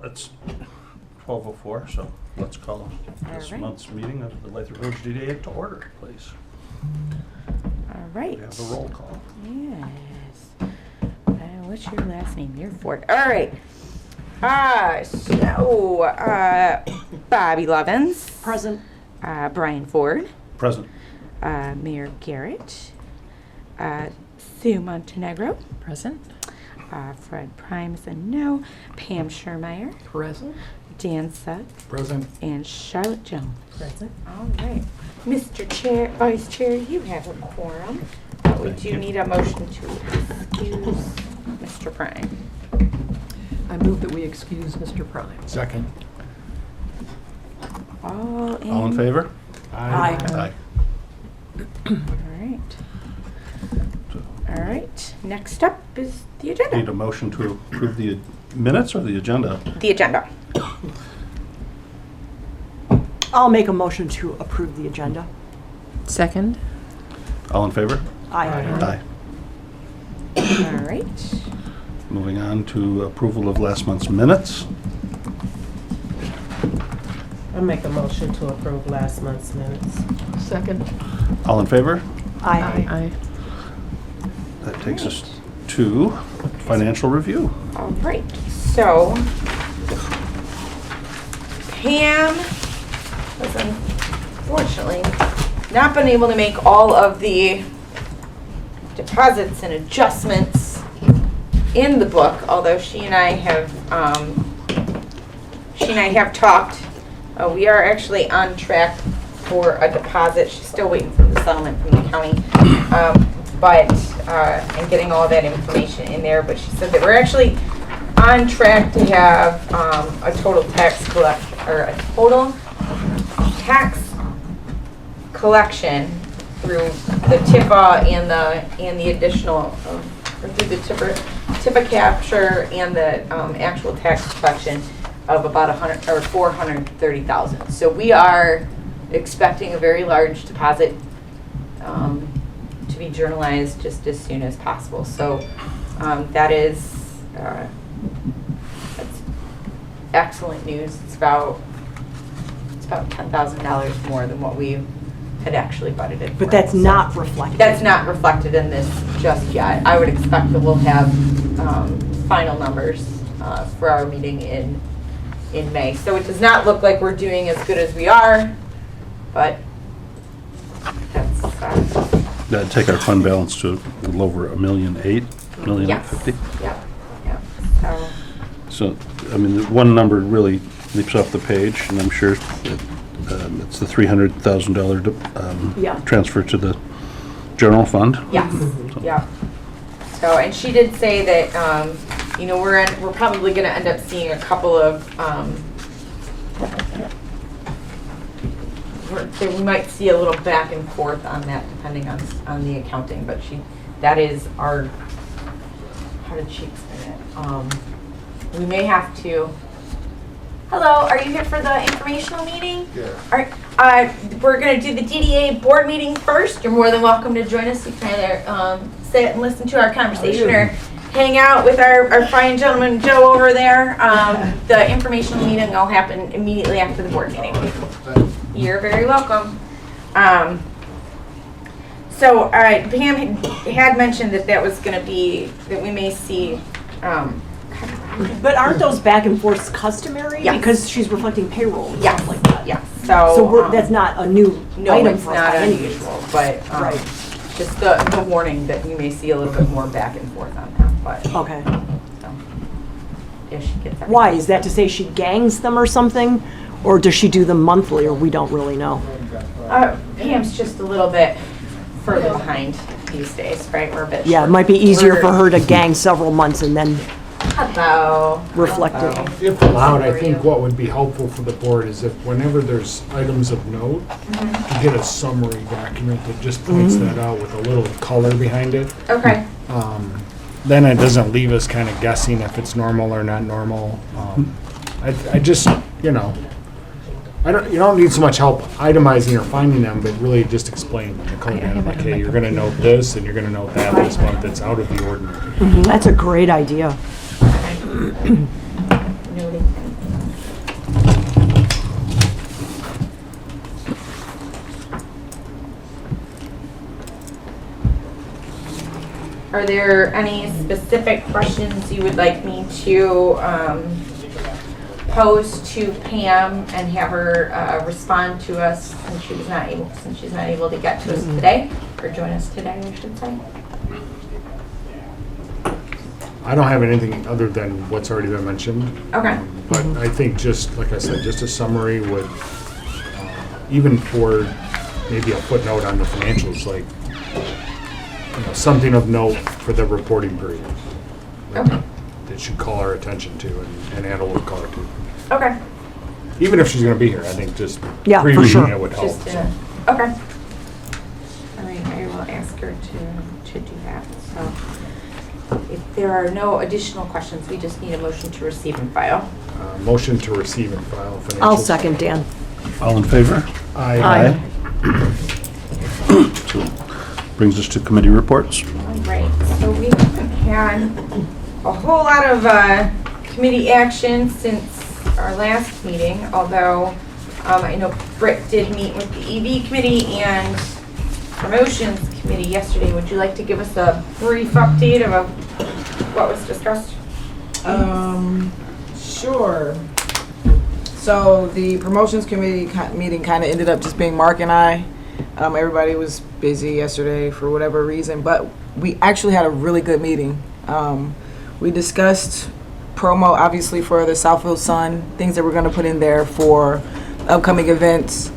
It's 12:04, so let's call this right. month's meeting of the Lathrup Village DDA to order, please. All right. We have a roll call. Yes. What's your last name? You're Ford. All right. Bobby Lovins. Present. Brian Ford. Present. Mayor Garrett. Sue Montenegro. Present. Fred Prime is a no. Pam Schermeyer. Present. Dan Sutt. Present. And Charlotte Jones. Present. All right. Mr. Chair, Vice Chair, you have a quorum. But we Thank do you. need a motion to excuse Mr. Prime. I move that we excuse Mr. Prime. Second. All All in favor? Aye. Aye. All right. All right. Next up is the agenda. Need a motion to approve the minutes or the agenda? The agenda. I'll make a motion to approve the agenda. Second. All in favor? Aye. Aye. All right. Moving on to approval of last month's minutes. I'll make a motion to approve last month's minutes. Second. All in favor? Aye. Aye. That takes us to financial review. All right. So Pam has unfortunately not been able to make all of the deposits and adjustments in the book, although she and I have talked. We are actually on track for a deposit. She's still waiting for the settlement from the county, and getting all that information in there. But she said that we're actually on track to have a total tax collection through the TIFA and the additional, or through the TIFA capture and the actual tax collection of about 100 or 430,000. So we are expecting a very large deposit to be journalized just as soon as possible. So that's excellent news. It's about $10,000 more than what we had actually budgeted for. But that's So not reflected. that's not reflected in this just yet. I would expect that we'll have final numbers for our meeting in May. So it does not look like we're doing as good as we are, but that's That'd take our fund balance to a little over $1.8 million, $1.50 million. Yep. So So, I mean, the one number really leaps off the page, and I'm sure that, it's the $300,000 Yeah. transfer to the general fund. yes, yeah. So, and she did say that we're probably going to end up seeing a couple of we might see a little back and forth on that depending on the accounting, but that is our, how did she explain it? We may have to, hello, are you here for the informational meeting? Yeah. We're going to do the DDA board meeting first. You're more than welcome to join us. You can either sit and listen to our conversation or hang out with our fine gentleman Joe over there. The informational meeting will happen immediately after the board meeting. You're very welcome. So Pam had mentioned that was going to be, that we may see. But aren't those back and forths customary? Yes. Because she's reflecting payroll and Yes, stuff like that. yes. So that's not a new No, item it's for us not by any means. unusual, but Right. just the warning that we may see a little bit more back and forth on that. But Okay. so, if she gets that. Why? Is that to say she gangs them or something? Or does she do them monthly, or we don't really know? Pam's just a little bit further behind these days, right? We're a bit. Yeah, it short. might be easier We're- for her to gang several months and then Hello. reflect it. Hello. If allowed, I For think you. what would be helpful for the board is if whenever there's items of note, you get a summary document that just points that out with a little color behind it. Okay. Then it doesn't leave us kind of guessing if it's normal or not normal. I just, you don't need so much help itemizing or finding them, but really just explain the color behind it. Like, hey, you're gonna note this and you're gonna note that this month. It's out of the ordinary. That's a great idea. Noting Are there any specific questions you would like me to pose to Pam and have her respond to us since she's not able to get to us today, or join us today, I should say? I don't have anything other than what's already been mentioned. Okay. But I think just, like I said, just a summary would, even for maybe a footnote on the financials, like, something of note for the reporting period. Okay. That should call our attention to and add a little color to. Okay. Even if she's gonna be here, I think just Yeah, for pre-reading sure. it would help. Just so. okay. All right, I will ask her to do that. So if there are no additional questions, we just need a motion to receive and file. Motion to receive and file financials. I'll second, Dan. All in favor? Aye. So, brings us to committee reports. All right, so we haven't had a whole lot of committee action since our last meeting, although I know Britt did meet with the EV committee and promotions committee yesterday. Would you like to give us a brief update of what was discussed? Sure. So the promotions committee meeting kind of ended up just being Mark and I. Everybody was busy yesterday for whatever reason, but we actually had a really good meeting. We discussed promo, obviously, for the Southfield Sun, things that we're going to put in there for upcoming events.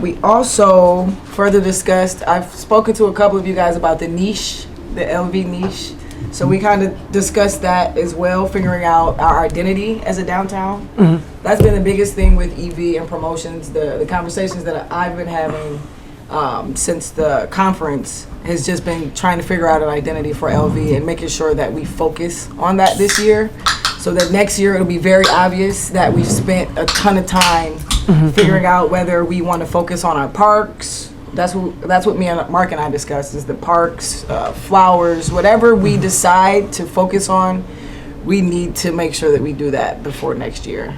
We also further discussed, I've spoken to a couple of you guys about the niche, the LV niche. So we kind of discussed that as well, figuring out our identity as a downtown. That's been the biggest thing with EV and promotions. The conversations that I've been having since the conference has just been trying to figure out an identity for LV and making sure that we focus on that this year, so that next year it'll be very obvious that we've spent a ton of time figuring out whether we want to focus on our parks. That's what me and Mark and I discussed, is the parks, flowers, whatever we decide to focus on, we need to make sure that we do that before next year.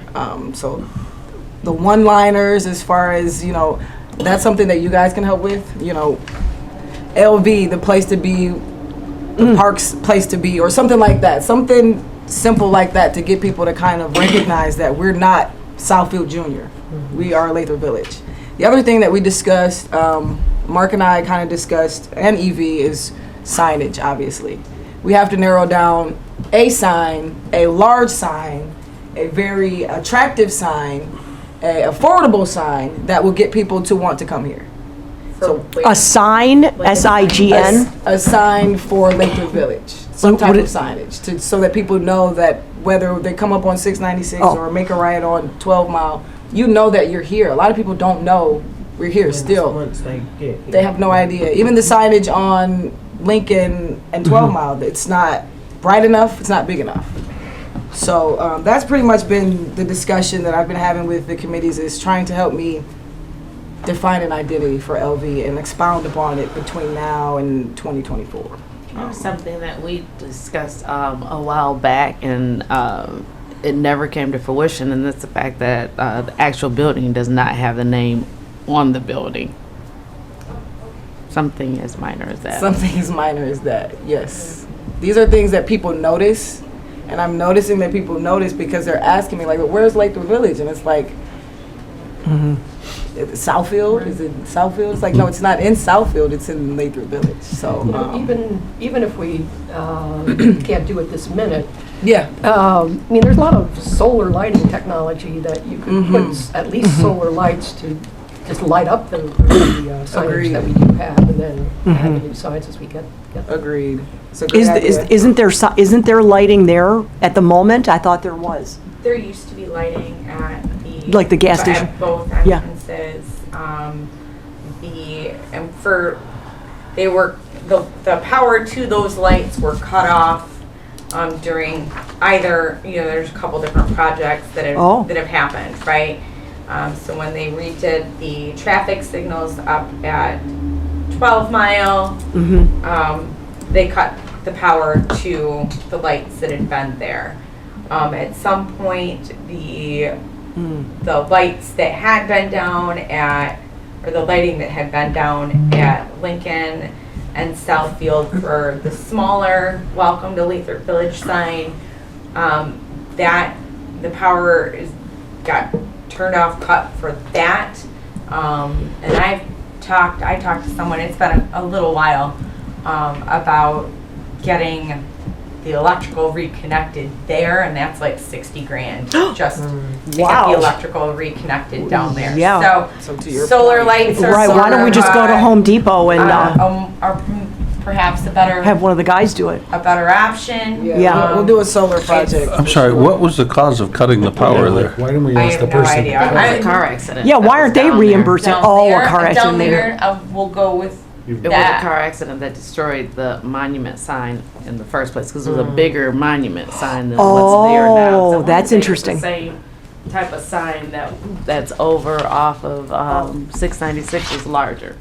So the one-liners, as far as, that's something that you guys can help with, LV, the place to be, the park's place to be, or something like that. Something simple like that to get people to kind of recognize that we're not Southfield Junior. We are Lathrup Village. The other thing that we discussed, Mark and I kind of discussed, and EV, is signage, obviously. We have to narrow down a sign, a large sign, a very attractive sign, a affordable sign that will get people to want to come here. So A sign, S-I-G-N? a sign for Lathrup Village, some What type of is- signage, so that people know that whether they come up on 696 Oh. or make a right on 12 Mile, you know that you're here. A lot of people don't know we're here still. Once they get here. They have no idea. Even the signage on Lincoln and 12 Mile, it's not bright enough, it's not big enough. So that's pretty much been the discussion that I've been having with the committees, is trying to help me define an identity for LV and expound upon it between now and 2024. That was something that we discussed a while back, and it never came to fruition, and that's the fact that the actual building does not have the name on the building. Something as minor as that. Something as minor as that, yes. These are things that people notice, and I'm noticing that people notice because they're asking me, like, where's Lathrup Village? And it's like, Southfield? Is it Southfield? It's like, no, it's not in Southfield, it's in Lathrup Village. So, Even if we can't do it this minute, yeah, there's a lot of solar lighting technology that you could put at least solar lights to just light up the signage that we do have, and then add the new signs as we get them. agreed. It's a great idea. Isn't there lighting there at the moment? I thought there was. There used to be lighting at the Like the gas at station? both Yeah. entrances. The power to those lights were cut off during either, there's a couple different projects that have happened, right? So when they redid the traffic signals up at 12 Mile, they cut the power to the lights that had been there. At some point, the lights that had been down or the lighting that had been down at Lincoln and Southfield for the smaller Welcome to Lathrup Village sign. That, the power got turned off, cut for that. And I talked to someone, it's been a little while, about getting the electrical reconnected there, and that's like 60 grand just to get Wow. the electrical reconnected down there. Yeah. So to your Solar point- lights are Right, why don't we just go to Home Depot and or perhaps a better have one of the guys do it? option. Yeah. We'll do a solar project. I'm sorry, what was the cause of cutting the power there? Why didn't we I ask the have no person? idea. It was a car accident. Yeah, that why was aren't they down there. reimbursing? Down Oh, there, a car down accident there. there, we'll go with It was that. a car accident that destroyed the monument sign in the first place because it was a bigger monument sign than what's there now. Oh, So I wanna that's say it's interesting. The same type of sign that's over off of 696 is larger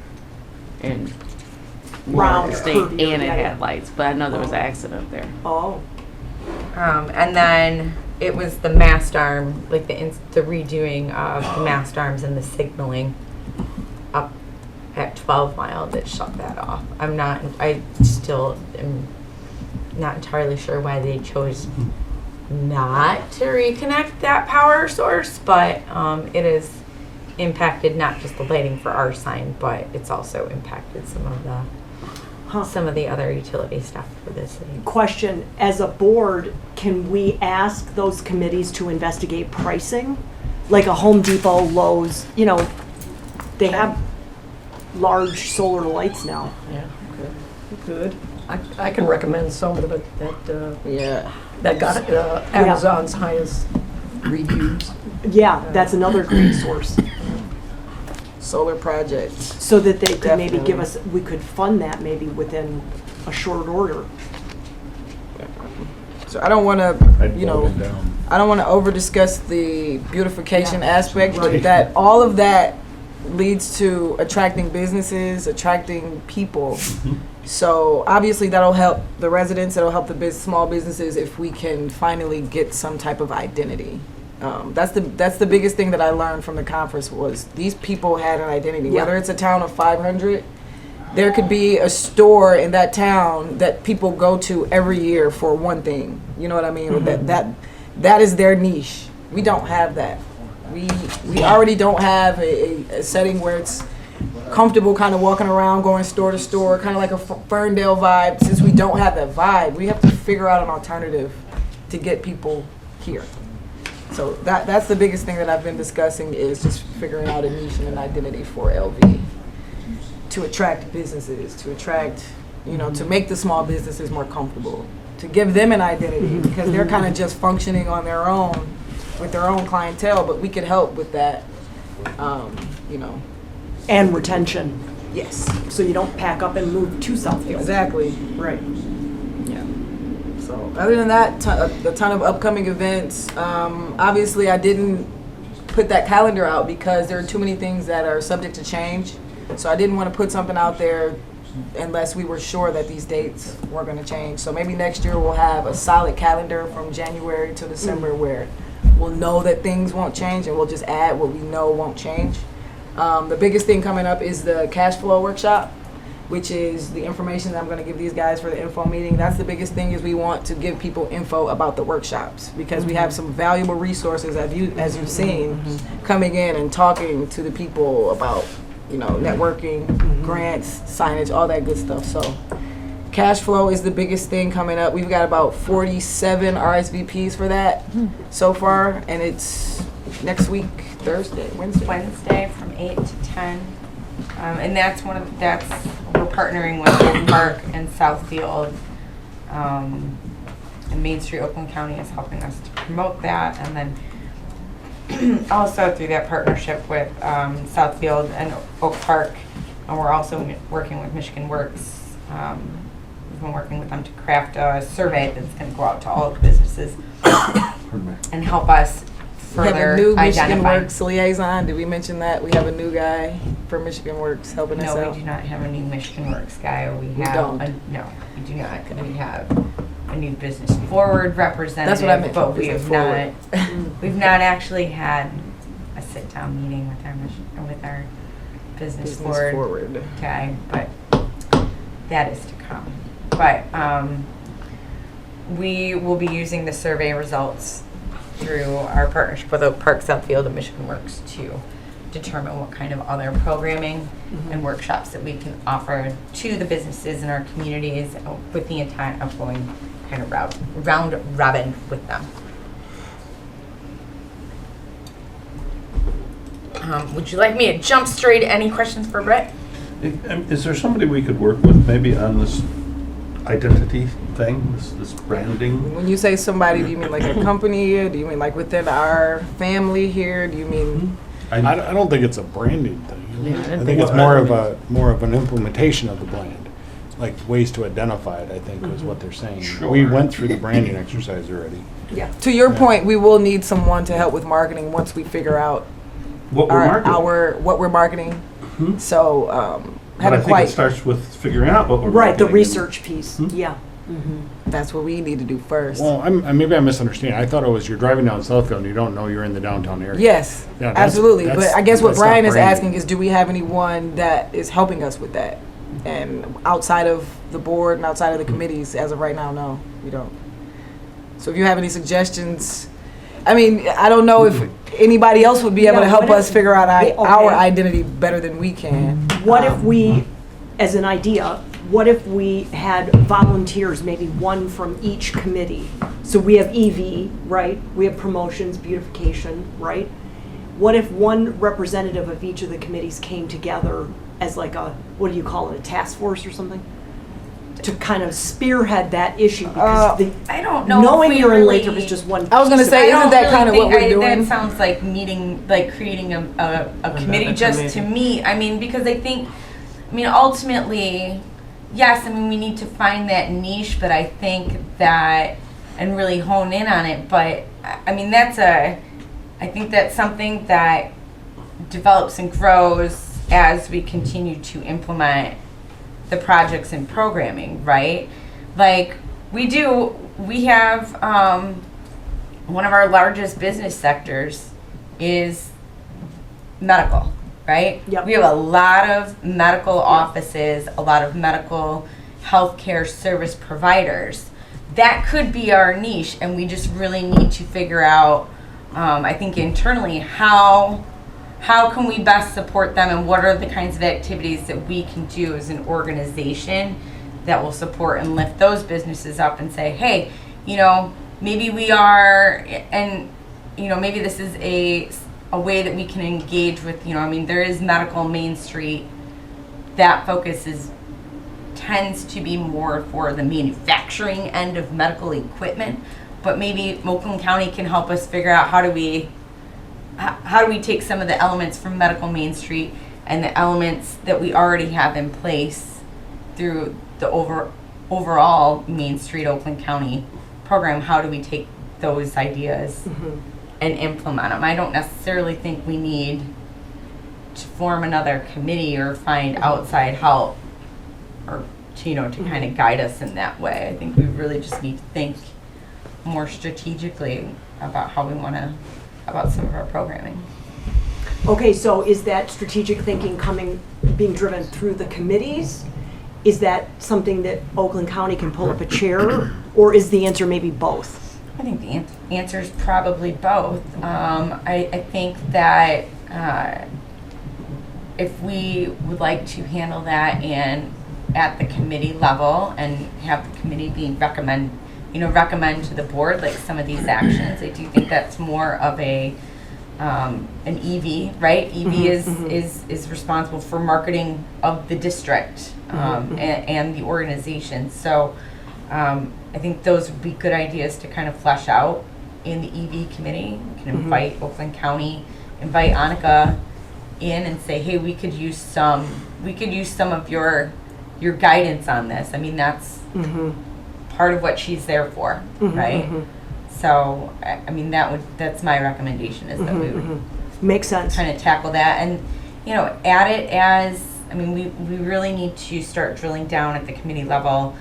and more Round, distinct, curvier, and it yeah, yeah. had lights. But I know there was an accident there. Oh. And then it was the mast arm, like the redoing of the mast arms and the signaling up at 12 Mile that shut that off. I still am not entirely sure why they chose not to reconnect that power source, but it has impacted not just the lighting for our sign, but it's also impacted some of the other utility stuff for the city. Question, as a board, can we ask those committees to investigate pricing? Like a Home Depot, Lowe's, they have large solar lights now. Yeah, good. I can recommend some of it Yeah. that got Amazon's highest reviews. Yeah, that's another great source. Solar project. So that they could maybe give Definitely. us, we could fund that maybe within a short order. So I don't want to, I'd you vote know, it down. I don't want to over discuss the beautification aspect, but Right. that all of that leads to attracting businesses, attracting people. So obviously that'll help the residents, it'll help the small businesses if we can finally get some type of identity. That's the biggest thing that I learned from the conference was these people had an identity. Yeah. Whether it's a town of 500, there could be a store in that town that people go to every year for one thing. You know what I mean? That is their niche. We don't have that. We already don't have a setting where it's comfortable kind of walking around, going store to store, kind of like a Ferndale vibe. Since we don't have that vibe, we have to figure out an alternative to get people here. So that's the biggest thing that I've been discussing is just figuring out a niche and an identity for LV to attract businesses, to attract, to make the small businesses more comfortable, to give them an identity because they're kind of just functioning on their own with their own clientele, but we could help with that, And retention, Yes, so you don't pack up and move to Southfield. exactly. Right. Yeah. So other than that, a ton of upcoming events. Obviously, I didn't put that calendar out because there are too many things that are subject to change. So I didn't want to put something out there unless we were sure that these dates were going to change. So maybe next year we'll have a solid calendar from January to December where we'll know that things won't change and we'll just add what we know won't change. The biggest thing coming up is the cash flow workshop, which is the information that I'm going to give these guys for the info meeting. That's the biggest thing is we want to give people info about the workshops because we have some valuable resources as you've seen coming in and talking to the people about, networking, grants, signage, all that good stuff. So cash flow is the biggest thing coming up. We've got about 47 RSVPs for that so far, and it's next week, Wednesday from 8 to 10. And that's we're partnering with Oak Park and Southfield. And Main Street, Oakland County is helping us to promote that. And then also through that partnership with Southfield and Oak Park, and we're also working with Michigan Works. We've been working with them to craft a survey that's going to go out to all of the businesses and help us We have further a new Michigan identify. Works liaison. Did we mention that? We have a new guy for Michigan Works helping us No, out. we do not have a new Michigan Works guy. We have don't. no, we do not. We have a new business forward representative. That's what I meant, But we business have forward. not. We've not actually had a sit down meeting with our business forward forward. guy. But that is to come. But we will be using the survey results through our partnership with Oak Park, Southfield, and Michigan Works to determine what kind of other programming and workshops that we can offer to the businesses in our communities with the intent of going kind of round robin with them. Would you like me to jump straight? Any questions for Brett? Is there somebody we could work with maybe on this identity thing, this branding? When you say somebody, do you mean like a company? Or do you mean like within our family here? Do you mean? I don't think it's a branding thing. Yeah, I think it's more of an implementation of the brand, like ways to identify it. I think is what they're saying. Sure. We went through the branding exercise already. Yeah. To your point, we will need someone to help with marketing once we figure out What we're marketing. what we're marketing. Mhm. So But I haven't think quite. it starts with figuring out what we're Right, the marketing. research piece, Hmm? yeah. That's what we need to do first. Well, maybe I'm misunderstanding. I thought it was you're driving down Southfield and you don't know you're in the downtown area. Yes, Yeah, that's- absolutely. But that's- I guess what that's not Brian is branding. asking is, do we have anyone that is helping us with that? And outside of the board and outside of the committees, as of right now, no, we don't. So if you have any suggestions, I mean, I don't know if anybody else would be able Yeah, to help what if- us figure out Yeah, our okay. identity better than we can. What if we, as an idea, what if we had volunteers, maybe one from each committee? So we have EV, right? We have promotions, beautification, right? What if one representative of each of the committees came together as like a, what do you call it, a task force or something? To kind of spearhead that issue, because I don't know. knowing if we you're in really- Lathrop is just one. I was gonna piece of say, it. I isn't don't that really kind of what think we're doing? That sounds like creating a committee just to meet. I mean, because I think, ultimately, yes, we need to find that niche, but I think that, and really hone in on it, but, I think that's something that develops and grows as we continue to implement the projects and programming, right? Like, we have, one of our largest business sectors is medical, right? Yep. We have a lot of medical offices, a lot of medical healthcare service providers. That could be our niche, and we just really need to figure out, I think internally, how can we best support them, and what are the kinds of activities that we can do as an organization that will support and lift those businesses up and say, hey, maybe we are, and maybe this is a way that we can engage with, there is medical Main Street. That tends to be more for the manufacturing end of medical equipment, but maybe Oakland County can help us figure out how do we take some of the elements from medical Main Street and the elements that we already have in place through the overall Main Street Oakland County program. How do we take those ideas and implement them? I don't necessarily think we need to form another committee or find outside help or to kind of guide us in that way. I think we really just need to think more strategically about how we want to, about some of our programming. Okay, so is that strategic thinking being driven through the committees? Is that something that Oakland County can pull up a chair, or is the answer maybe both? I think the answer is probably both. I think that if we would like to handle that and at the committee level and have the committee recommend to the board like some of these actions, I do think that's more of an EV, right? EV is responsible for marketing of the district and the organization. So I think those would be good ideas to kind of flesh out in the EV committee. We can invite Oakland County, invite Annika in and say, hey, we could use some of your guidance on this. That's part of what she's there for, right? So, that's my recommendation, is that we would Makes sense. kind of tackle that and, add it as, we really need to start drilling down at the committee level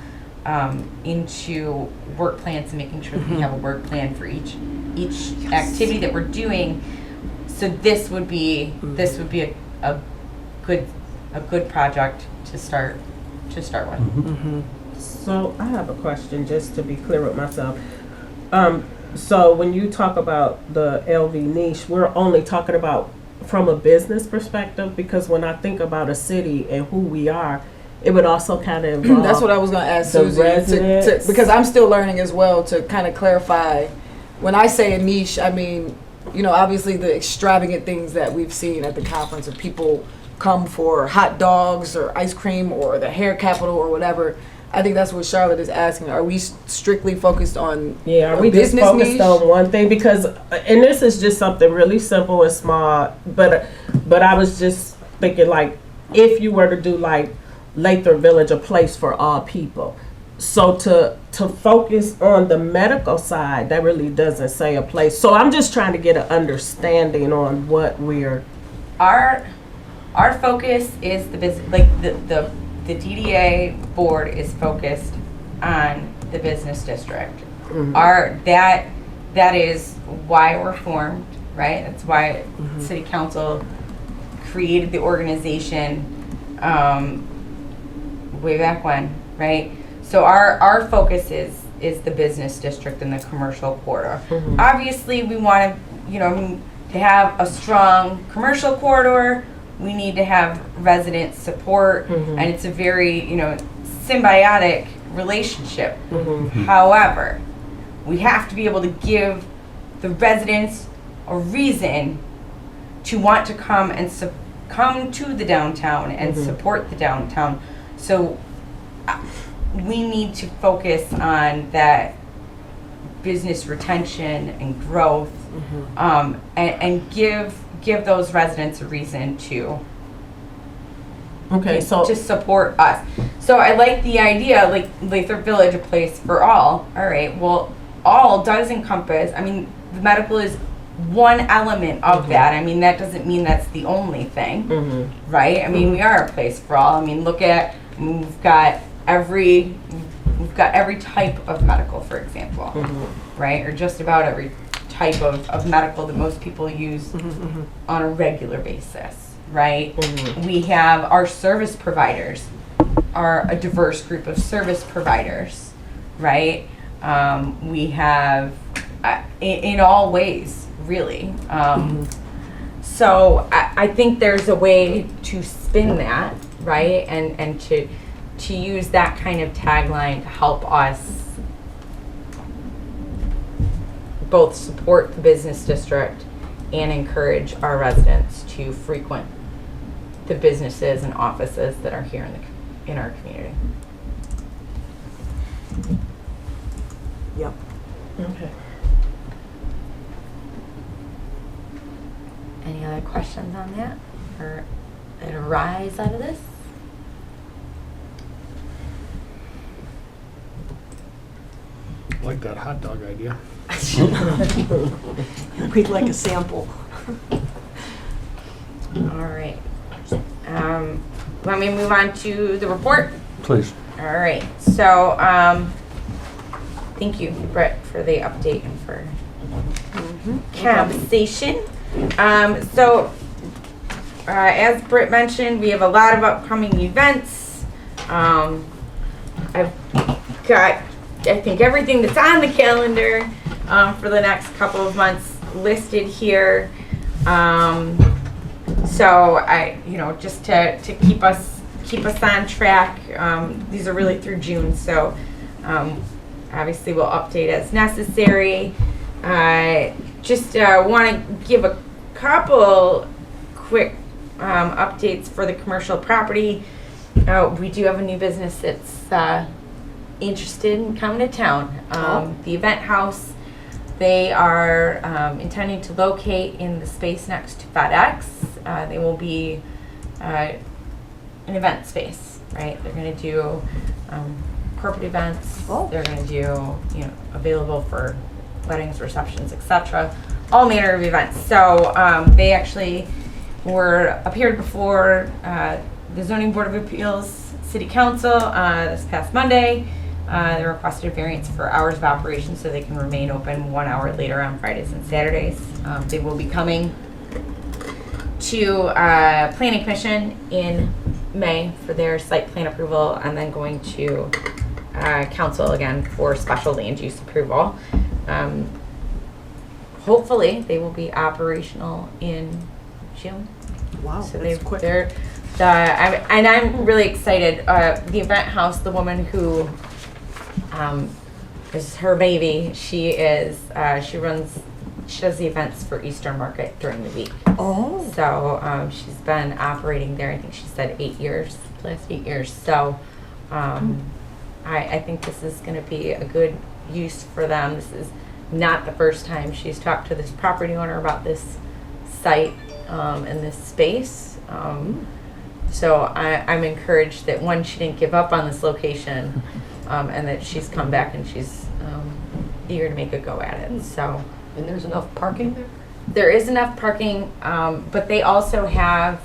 into work plans and making sure that we have a work plan for each activity that we're doing. So this would be a good project to start to start with. So I have a question, just to be clear with myself. So when you talk about the LV niche, we're only talking about from a business perspective, because when I think about a city and who we are, it would also kind of involve That's what I was gonna ask the Susie, residents. because I'm still learning as well, to kind of clarify. When I say a niche, I mean, you know, obviously the extravagant things that we've seen at the conference, of people come for hot dogs or ice cream or the hair capital or whatever. I think that's what Charlotte is asking. Are we strictly focused on Yeah, are a we just business focused niche? on one thing? Because, and this is just something really simple and small, but I was just thinking, like, if you were to do like Lathrup Village, a place for all people. So to focus on the medical side, that really doesn't say a place. So I'm just trying to get an understanding on what we're. Our focus is the business, like the DDA board is focused on the business district. That is why we're formed, right? That's why City Council created the organization way back when, right? So our focus is the business district and the commercial corridor. Obviously, we want to, to have a strong commercial corridor. We need to have resident support, and it's a very, symbiotic relationship. However, we have to be able to give the residents a reason to want to come and come to the downtown and support the downtown. So we need to focus on that business retention and growth, and give those residents a reason to support us. So I like the idea, like Lathrup Village, a place for all. All right, well, all does encompass, the medical is one element of that. That doesn't mean that's the only thing, right? We are a place for all. Look at, we've got every type of medical, for example, right? Or just about every type of medical that most people use on a regular basis, right? We have our service providers are a diverse group of service providers, right? We have in all ways, really. So I think there's a way to spin that, right? And to use that kind of tagline to help us both support the business district and encourage our residents to frequent the businesses and offices that are here in our community. Yep. Okay. Any other questions on that, or that arise out of this? I like that hot dog idea. We'd like a sample. All right. Want me to move on to the report? Please. All right. So, thank you, Brett, for the update and for conversation. As Britt mentioned, we have a lot of upcoming events. I've got, I think, everything that's on the calendar for the next couple of months listed here. So just to keep us on track. These are really through June, so obviously we'll update as necessary. Just want to give a couple quick updates for the commercial property. We do have a new business that's interested in coming to town. The Event House. They are intending to locate in the space next to FedEx. They will be an event space, right? They're going to do corporate events. They're going to do, available for weddings, receptions, etc. All manner of events. So they actually appeared before the Zoning Board of Appeals City Council this past Monday. They requested a variance for hours of operation so they can remain open 1 hour later on Fridays and Saturdays. They will be coming to Planning Commission in May for their site plan approval, and then going to council again for special land use approval. Hopefully, they will be operational in June. Wow, So that's quick. and I'm really excited. The event house, the woman who is her baby, she does the events for Eastern Market during the week. Oh. So she's been operating there, I think she said 8 years, last 8 years. So I think this is going to be a good use for them. This is not the first time she's talked to this property owner about this site and this space. So I'm encouraged that, one, she didn't give up on this location, and that she's come back and she's eager to make a go at it. So. And there's enough parking there? There is enough parking, but they also have,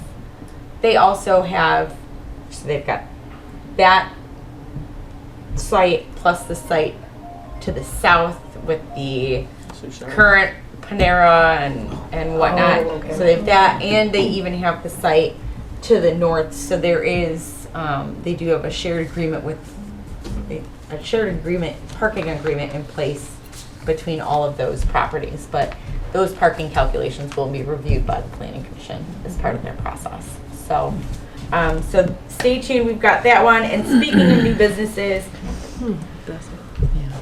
so they've got that site plus the site to the south with the current Panera and whatnot. Oh, okay. So they've that, and they even have the site to the north. So there is, they do have a shared agreement parking agreement in place between all of those properties, but those parking calculations will be reviewed by the Planning Commission as part of their process. So, so stay tuned. We've got that one. And speaking of new businesses,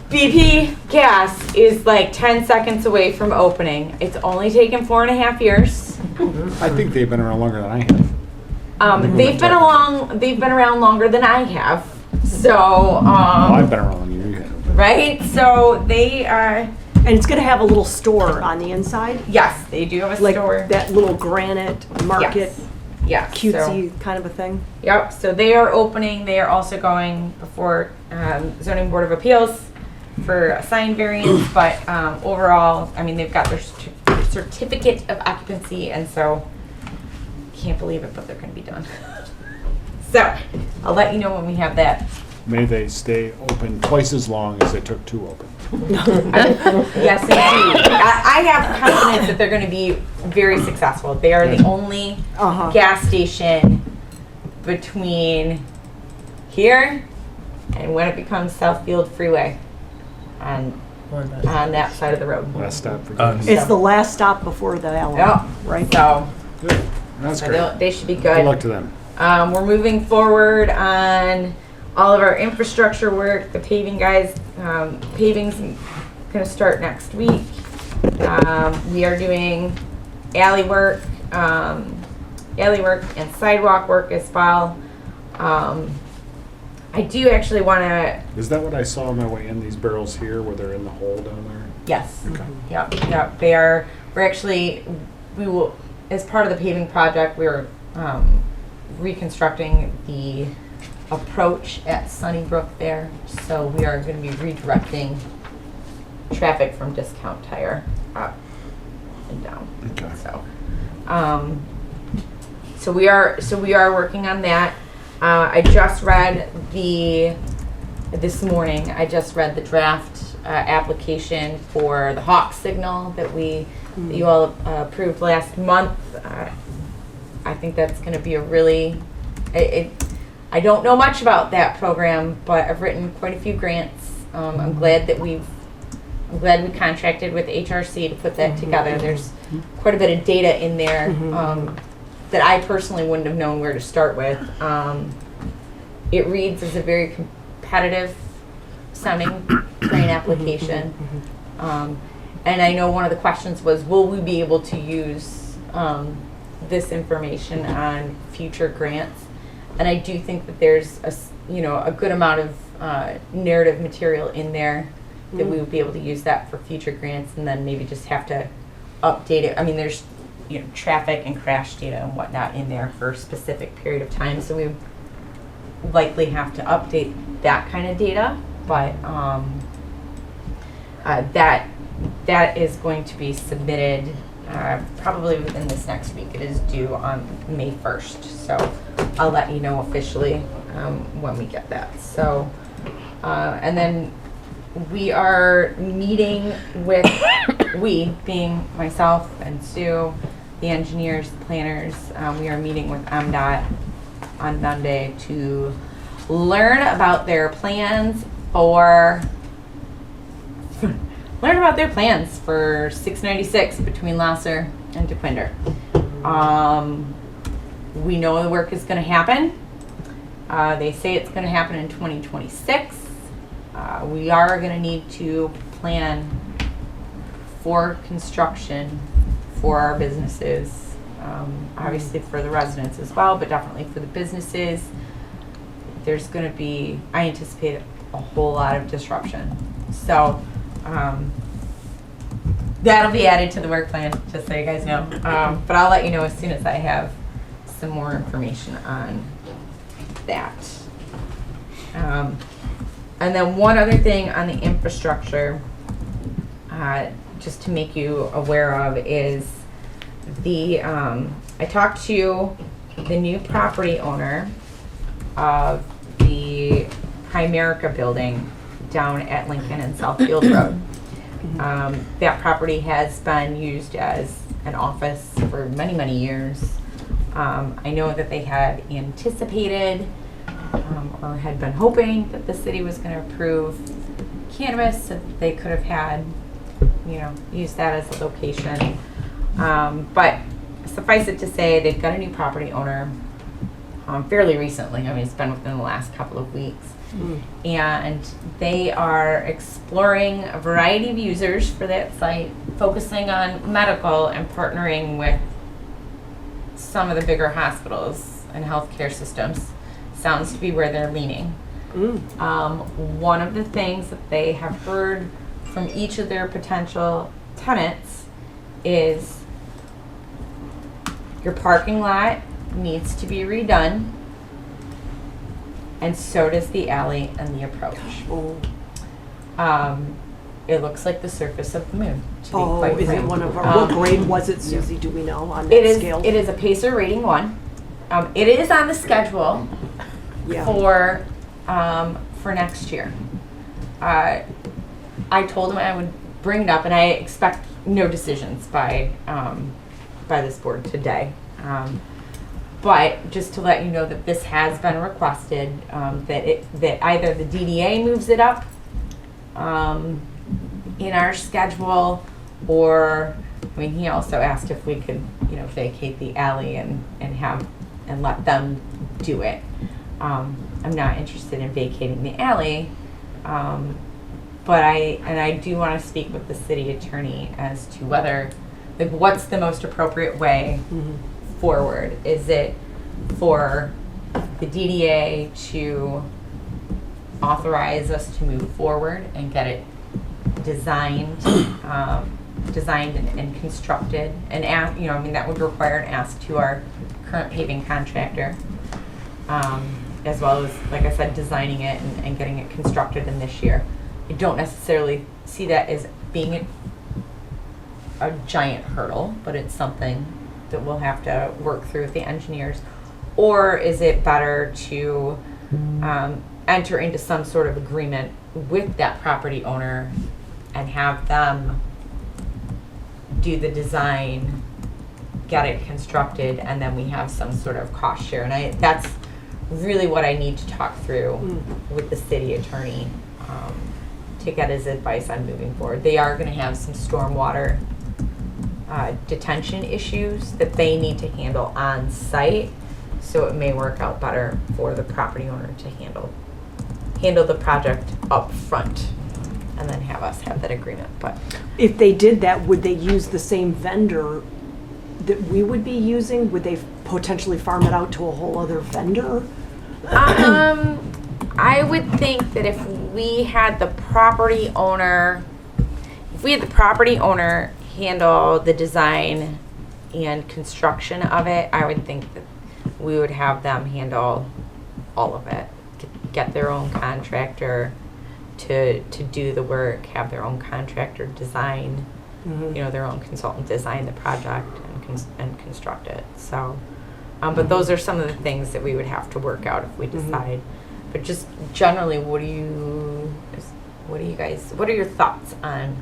BP Gas is like 10 seconds away from opening. It's only taken 4.5 years. I think they've been around longer than I have. They've been around longer than I have. So, Well, I've been around longer than you have. right? So they And it's gonna have a little store on the inside, yes, they do have a like store. that little granite market, Yes. cutesy kind of a thing. Yep, so they are opening. They are also going before Zoning Board of Appeals for a sign variance, but overall, I mean, they've got their certificate of occupancy, and so can't believe it, but they're going to be done. So I'll let you know when we have that. May they stay open twice as long as it took to open. Yes, indeed. I have confidence that they're going to be very successful. They are the only gas station between here and when it becomes Southfield Freeway on that side of the road. Last stop for Uh, gas. It's the last stop before the Alamo, Yep. right? So Good. That's great. they should be Good luck good. to them. We're moving forward on all of our infrastructure work. The paving guys, paving's going to start next week. We are doing alley work and sidewalk work as well. I do actually want to, Is that what I saw on my way in, these barrels here where they're in the hole down there? yes. Okay. Yep. We will, as part of the paving project, we're reconstructing the approach at Sunnybrook there. So we are going to be redirecting traffic from Discount Tire up and down. Okay. So we are working on that. I just read this morning, I just read the draft application for the Hawk signal that you all approved last month. I think that's going to be a really, I don't know much about that program, but I've written quite a few grants. I'm glad we contracted with HRC to put that together. There's quite a bit of data in there that I personally wouldn't have known where to start with. It reads as a very competitive sounding grant application. And I know one of the questions was, will we be able to use this information on future grants? And I do think that there's a good amount of narrative material in there that we would be able to use that for future grants, and then maybe just have to update it. I mean, there's traffic and crash data and whatnot in there for a specific period of time, so we would likely have to update that kind of data. But that is going to be submitted probably within this next week. It is due on May 1st, so I'll let you know officially when we get that. So, and then we are meeting with, we being myself and Sue, the engineers, the planners, we are meeting with MDOT on Monday to learn about their plans for 696 between Lasser and DeQuinder. We know the work is going to happen. They say it's going to happen in 2026. We are going to need to plan for construction for our businesses, obviously for the residents as well, but definitely for the businesses. There's going to be, I anticipate a whole lot of disruption. So that'll be added to the work plan, just so you guys know. But I'll let you know as soon as I have some more information on that. And then one other thing on the infrastructure, just to make you aware of, is I talked to the new property owner of the Primerica building down at Lincoln and Southfield Road. That property has been used as an office for many, many years. I know that they had anticipated or had been hoping that the city was going to approve cannabis, so that they could have had, used that as a location. But suffice it to say, they've got a new property owner fairly recently. I mean, it's been within the last couple of weeks. And they are exploring a variety of users for that site, focusing on medical and partnering with some of the bigger hospitals and healthcare systems. Sounds to be where they're leaning. One of the things that they have heard from each of their potential tenants is your parking lot needs to be redone, and so does the alley and the approach. It looks like the surface of the moon, to be quite is frank. it one of our, what grade was it, Susie, do we know on that It scale? is a Pacer rating 1. It is on the schedule Yeah. for next year. I told him I would bring it up, and I expect no decisions by this board today. But just to let you know that this has been requested, that either the DDA moves it up in our schedule, or he also asked if we could vacate the alley and let them do it. I'm not interested in vacating the alley, but I do want to speak with the city attorney as to whether, what's the most appropriate way forward. Is it for the DDA to authorize us to move forward and get it designed and constructed, and that would require an ask to our current paving contractor, as well as, like I said, designing it and getting it constructed in this year. I don't necessarily see that as being a giant hurdle, but it's something that we'll have to work through with the engineers. Or is it better to enter into some sort of agreement with that property owner and have them do the design, get it constructed, and then we have some sort of cost share? And that's really what I need to talk through with the city attorney to get his advice on moving forward. They are going to have some stormwater detention issues that they need to handle on site, so it may work out better for the property owner to handle the project up front and then have us have that agreement. But If they did that, would they use the same vendor that we would be using? Would they potentially farm it out to a whole other vendor? I would think that if we had the property owner handle the design and construction of it, I would think that we would have them handle all of it. Get their own contractor to do the work, have their own contractor design, their own consultant design the project and construct it. So, but those are some of the things that we would have to work out if we decide. But just generally, what are your thoughts on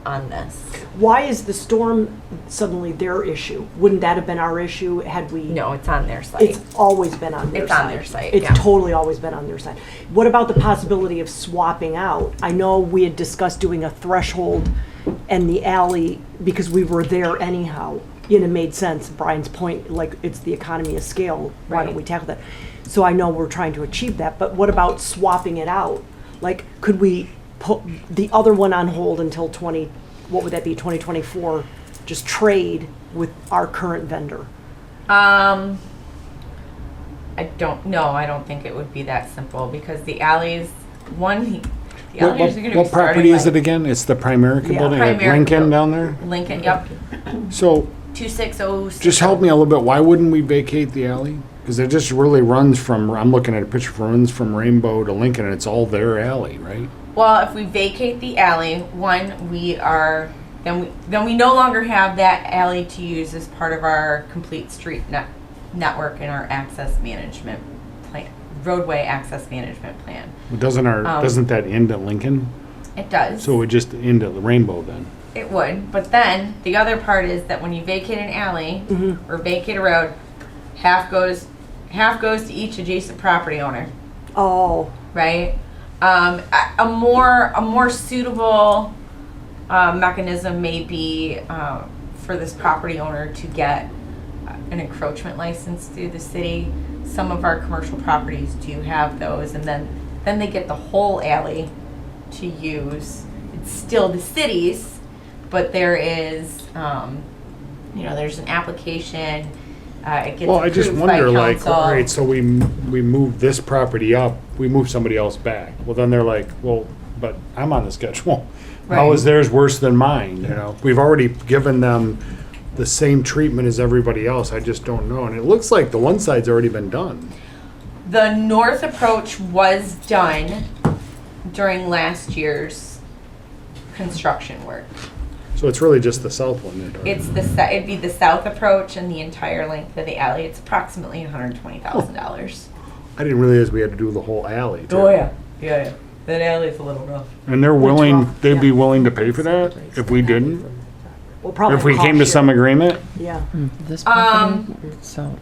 on this. Why is the storm suddenly their issue? Wouldn't that have been our issue had we? No, it's on their site. It's always been on their It's side. on their site, It's yeah. totally always been on their side. What about the possibility of swapping out? I know we had discussed doing a threshold and the alley because we were there anyhow. And it made sense, Brian's point, like, it's the economy of scale. Why don't Right. we tackle that? So I know we're trying to achieve that, but what about swapping it out? Like, could we put the other one on hold until what would that be, 2024? Just trade with our current vendor? I don't know. I don't think it would be that simple because the alleys, the alleys are going to be What property starting is it like again? It's the Primerica Yeah. building at Primerica Lincoln building. down there? Lincoln, yep, So 2606. just help me a little bit. Why wouldn't we vacate the alley? Because it just really runs from, I'm looking at a picture, runs from Rainbow to Lincoln, and it's all their alley, right? Well, if we vacate the alley, then we no longer have that alley to use as part of our complete street network and our access management plan, roadway access management plan. But doesn't that end at Lincoln? It does. So it would just end at the Rainbow then? It would, but then the other part is that when you vacate an alley or vacate a road, half goes to each adjacent property owner, Oh, right? A more suitable mechanism may be for this property owner to get an encroachment license through the city. Some of our commercial properties do have those, and then they get the whole alley to use. It's still the city's, but there is, there's an application. It gets Well, I just approved by wonder, like, council. all right, so we move this property up, we move somebody else back. Well, then they're like, well, but I'm on the schedule. How Right. is theirs worse than mine, you know? We've already given them the same treatment as everybody else, I just don't know. And it looks like the one side's already been done. The north approach was done during last year's construction work. So it's really just the south one you're talking It's about. it'd be the south approach and the entire length of the alley. It's approximately $120,000. I didn't realize we had to do the whole alley, too. Oh yeah. That alley's a little rough. And they're willing, rough, they'd be yeah. willing to pay for that if we didn't? well, Or probably. if we came to cost some agreement? share. Yeah. This Um, property, so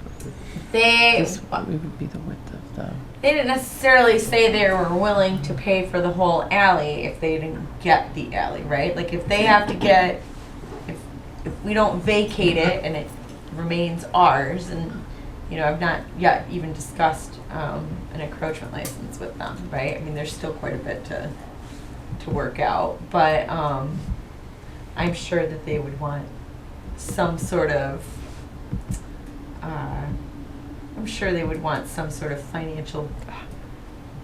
They this would be the width of the. they didn't necessarily say they were willing to pay for the whole alley if they didn't get the alley, right? Like if they have to get, if we don't vacate it and it remains ours, and I've not yet even discussed an encroachment license with them, right? I mean, there's still quite a bit to work out, but I'm sure that they would want some sort of financial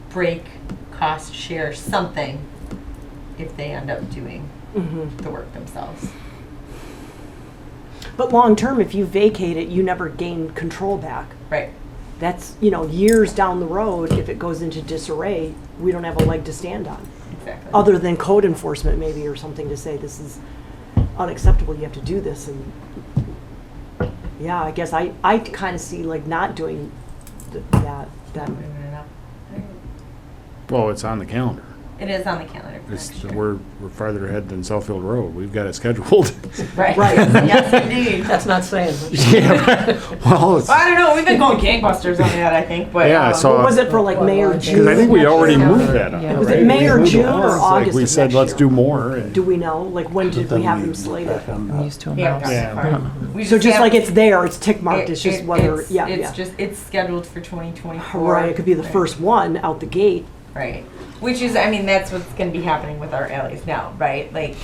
break, cost share, something if they end up doing the work themselves. But long-term, if you vacate it, you never gain control back. Right. That's, years down the road, if it goes into disarray, we don't have a leg to stand on. Exactly. Other than code enforcement maybe, or something to say, this is unacceptable, you have to do this, and, yeah, I guess I kind of see like not doing that. Well, it's on the calendar. It is on the calendar for It's, next year. we're farther ahead than Southfield Road. We've got it scheduled. Right. Right. Yes, indeed. That's not saying much. Well, it's, I don't know. We've been going gangbusters on that, I think. But Yeah, so- What was it for like May or because June? I think we already moved that up. Yeah. Was right? it May We or moved it June up. or It's like August we of said, next let's year? do more. And Do we know? Like, when did we have them slated? I'm used to a we haven't mouse. gotten Yeah. that far. We So just have- like it's there, it's tick marked, it's just whether, it's scheduled for 2024. Right, it could be the Right. first one out the gate. Right. Which is, that's what's going to be happening with our alleys now, right? Like,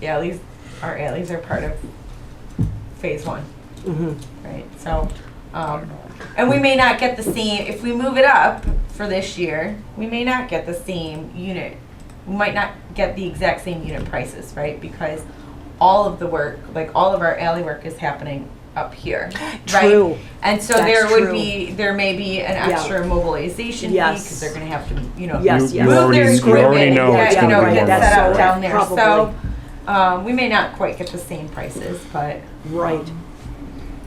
our alleys are part of phase one, right? So, and we may not get the same, if we move it up for this year, we may not get the same unit. We might not get the exact same unit prices, right? Because all of the work, like all of our alley work is happening up here, right? True. And so That's there may be an Yeah. extra mobilization fee Yes. because they're going to have to, Yes, You yes. move already- their you equipment already and know it's get, gonna be get more. set up So, down there. So probably. we may not quite get the same prices, but Right.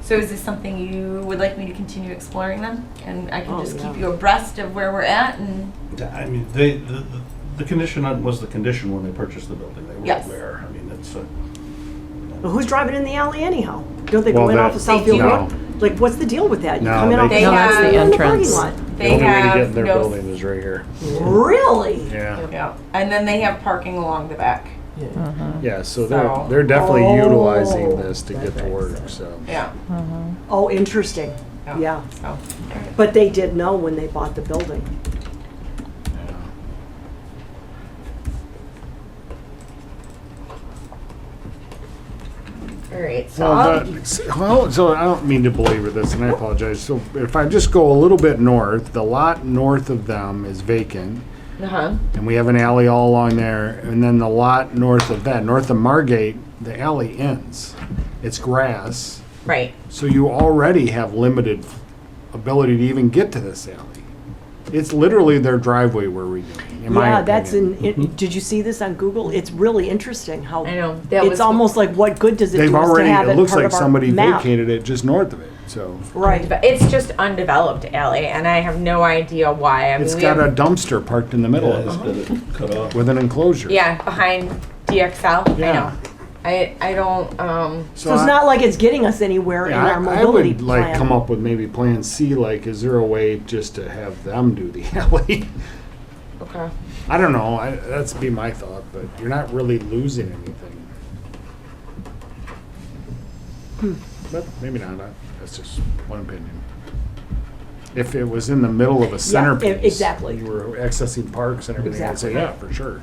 so is this something you would like me to continue exploring them, and I can Oh, just yeah. keep you abreast of where we're at? And The condition was the condition when they purchased the building. They were Yes. aware. it's a, Well, who's driving in the alley anyhow? Don't they go Well, in that- off of Southfield do. Road? Like, what's the deal with that? You No, come in off they- They the have- Southfield No, Road that's the parking entrance. lot. They The only way to have get in their no- building is right here. Really? Yeah. Yeah, and then they have parking along the back. Yeah, so So- they're definitely Oh. utilizing this to get to work, so. Yeah. Oh, interesting. Yeah. So, But they did know when they bought the building. all right, so So I don't mean to belabor this, and I apologize. So if I just go a little bit north, the lot north of them is vacant, uh-huh. and we have an alley all along there, and then the lot north of that, north of Margate, the alley ends. It's grass, Right. so you already have limited ability to even get to this alley. It's literally their driveway we're redoing, in my Yeah, opinion. that's did you see this on Google? It's really interesting how I know. That it's was almost like what good does it They've do us already, to have it looks part like of our somebody map? vacated it just north of it, so. Right. It's just undeveloped alley, and I have no idea why. I mean, It's we got a have, dumpster parked in the middle yeah, of it's it, been cut off. Uh-huh. with an enclosure. yeah, behind DXL. I Yeah. know. I don't, So it's not like it's getting us anywhere in our I mobility would like plan. come up with maybe plan C, like, is there a way just to have them do the alley? okay. I don't know, that's be my thought, but you're not really losing anything. But maybe not, that's just one opinion. If it was in the middle of a centerpiece. exactly. You were accessing parks and everything, I'd say, Exactly. yeah, for sure.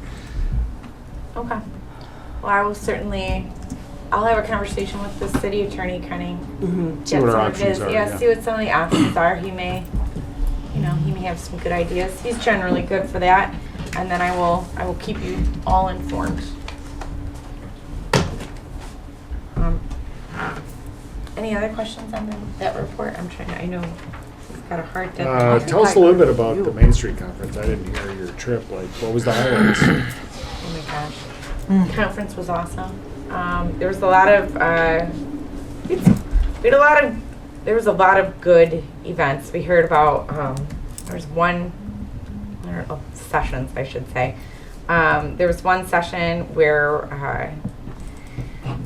Okay. Well, I will certainly, I'll have a conversation with the city attorney, kind of See what our options are, yeah. see what some of the options are. He may, he may have some good ideas. He's generally good for that, and then I will keep you all informed. Any other questions on that report? I'm trying. I know we've got a hard deadline. Tell us a little bit about the Main Street Conference. I didn't hear your trip, like, what was the highlights? Oh my gosh. Conference was awesome. There was a lot of, there was a lot of good events. We heard about, there was one, I don't know, sessions, I should say. There was one session where,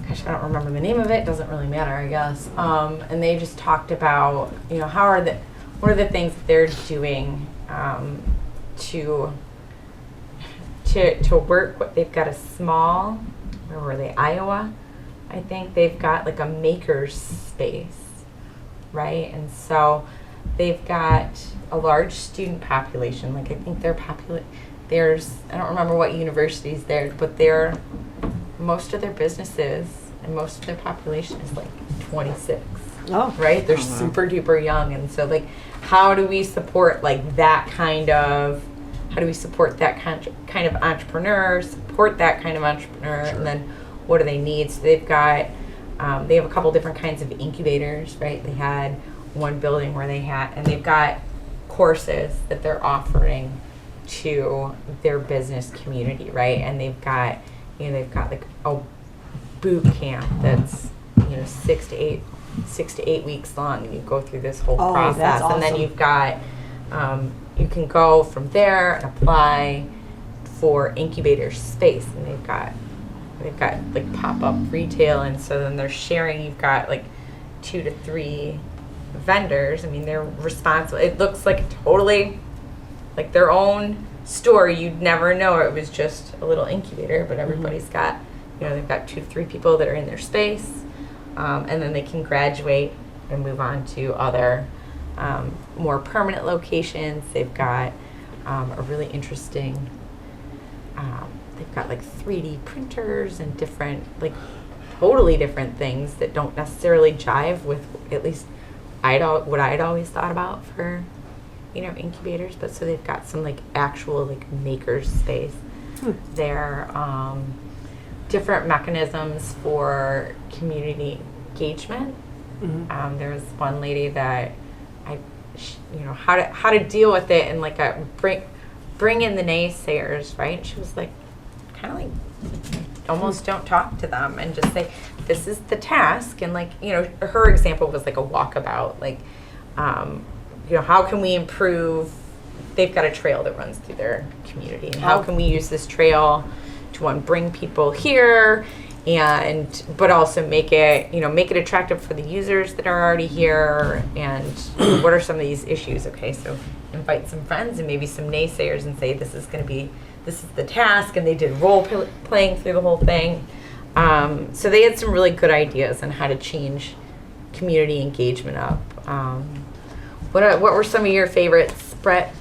gosh, I don't remember the name of it. Doesn't really matter, I guess. And they just talked about, what are the things that they're doing to work. They've got a small, where were they, Iowa? I think they've got like a maker's space, right? And so they've got a large student population. Like I think there's, I don't remember what universities there, but most of their businesses and most of their population is like 26. Oh. Right? They're super duper young. And so like, how do we support like that kind of, how do we support that kind of entrepreneur, and then what do they need? So they've got, they have a couple different kinds of incubators, right? They had one building where and they've got courses that they're offering to their business community, right? And they've got like a boot camp that's, 6 to 8 weeks long, and you go through this whole process. That's awesome. And then you've got, you can go from there and apply for incubator space, and they've got like pop-up retail, and so then they're sharing. You've got like 2 to 3 vendors. I mean, they're responsible. It looks like totally like their own store. You'd never know it was just a little incubator, but everybody's got, they've got 2 to 3 people that are in their space, and then they can graduate and move on to other more permanent locations. They've got a really interesting, they've got like 3D printers and different, like totally different things that don't necessarily jive with at least what I'd always thought about for, incubators. But so they've got some like actual like maker's space. They're different mechanisms for community engagement. There was one lady that how to deal with it and like bring in the naysayers, right? She was like, kind of like, almost don't talk to them and just say, this is the task. And like, her example was like a walkabout, like, how can we improve? They've got a trail that runs through their community, and how can we use this trail to bring people here but also make it attractive for the users that are already here. And what are some of these issues? Okay, so invite some friends and maybe some naysayers and say this is the task, and they did playing through the whole thing. So they had some really good ideas on how to change community engagement up. What were some of your favorites, Brett?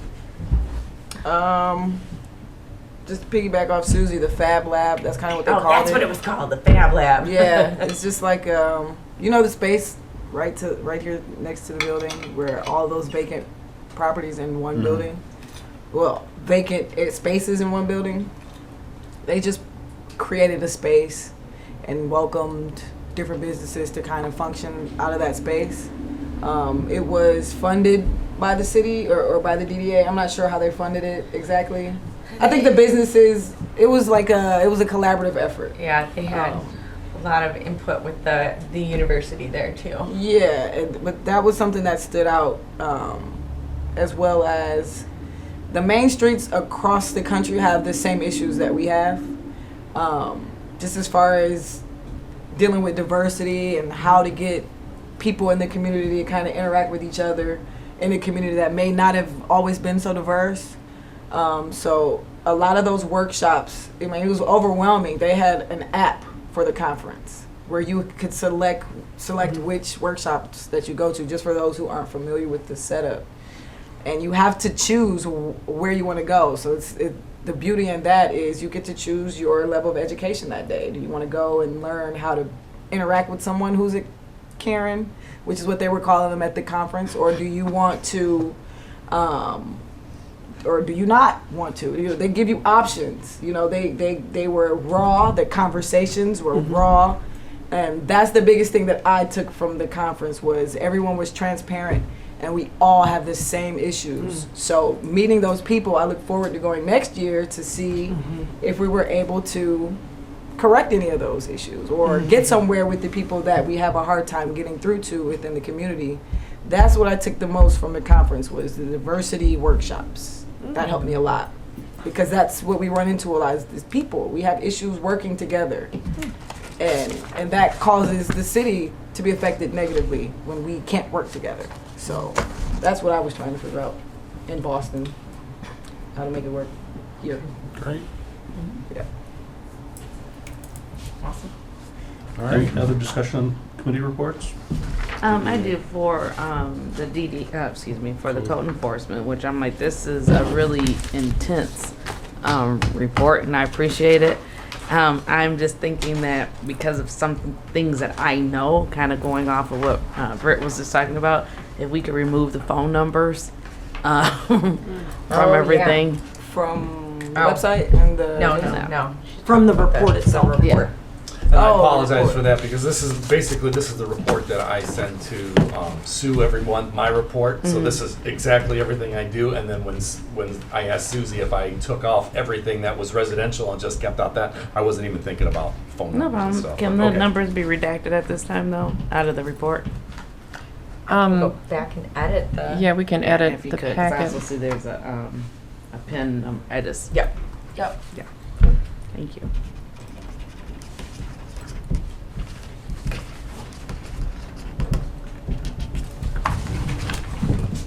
Just to piggyback off Susie, the Fab Lab, that's kind of what they called it. That's what it was called, the Fab Lab. Yeah, it's just like, the space right here next to the building where all those vacant properties in one building, well, vacant spaces in one building, they just created a space and welcomed different businesses to kind of function out of that space. It was funded by the city or by the DDA. I'm not sure how they funded it exactly. I think the businesses, it was a collaborative effort. Yeah, they had a lot of input with the university there too. Yeah, but that was something that stood out, as well as the main streets across the country have the same issues that we have, just as far as dealing with diversity and how to get people in the community to kind of interact with each other in a community that may not have always been so diverse. So a lot of those workshops, it was overwhelming. They had an app for the conference where you could select which workshops that you go to, just for those who aren't familiar with the setup. And you have to choose where you want to go. So the beauty in that is you get to choose your level of education that day. Do you want to go and learn how to interact with someone who's a Karen, which is what they were calling them at the conference, or do you want to, or do you not want to? They give you options. They were raw. The conversations were raw, and that's the biggest thing that I took from the conference was everyone was transparent, and we all have the same issues. So meeting those people, I look forward to going next year to see if we were able to correct any of those issues or get somewhere with the people that we have a hard time getting through to within the community. That's what I took the most from the conference was the diversity workshops. That helped me a lot because that's what we run into a lot is people. We have issues working together, and that causes the city to be affected negatively when we can't work together. So that's what I was trying to figure out in Boston, how to make it work here. Great. Yeah. Awesome. All right, any other discussion on committee reports? I do for for the code enforcement, which I'm like, this is a really intense report, and I appreciate it. I'm just thinking that because of some things that I know, kind of going off of what Britt was just talking about, if we could remove the phone numbers from everything. From the website and the No. From the report itself. Yeah. And I Oh, apologize report. for that because this is the report that I send to Sue every month, my report. So this is exactly everything I do. And then when I asked Susie if I took off everything that was residential and just kept out that, I wasn't even thinking about phone No numbers and problem. stuff. Can But the okay. numbers be redacted at this time, though, out of the report? Go back and edit the. Yeah, we can edit If you the could, 'cause I packet. also see there's a pin. I just. Yep. Thank you.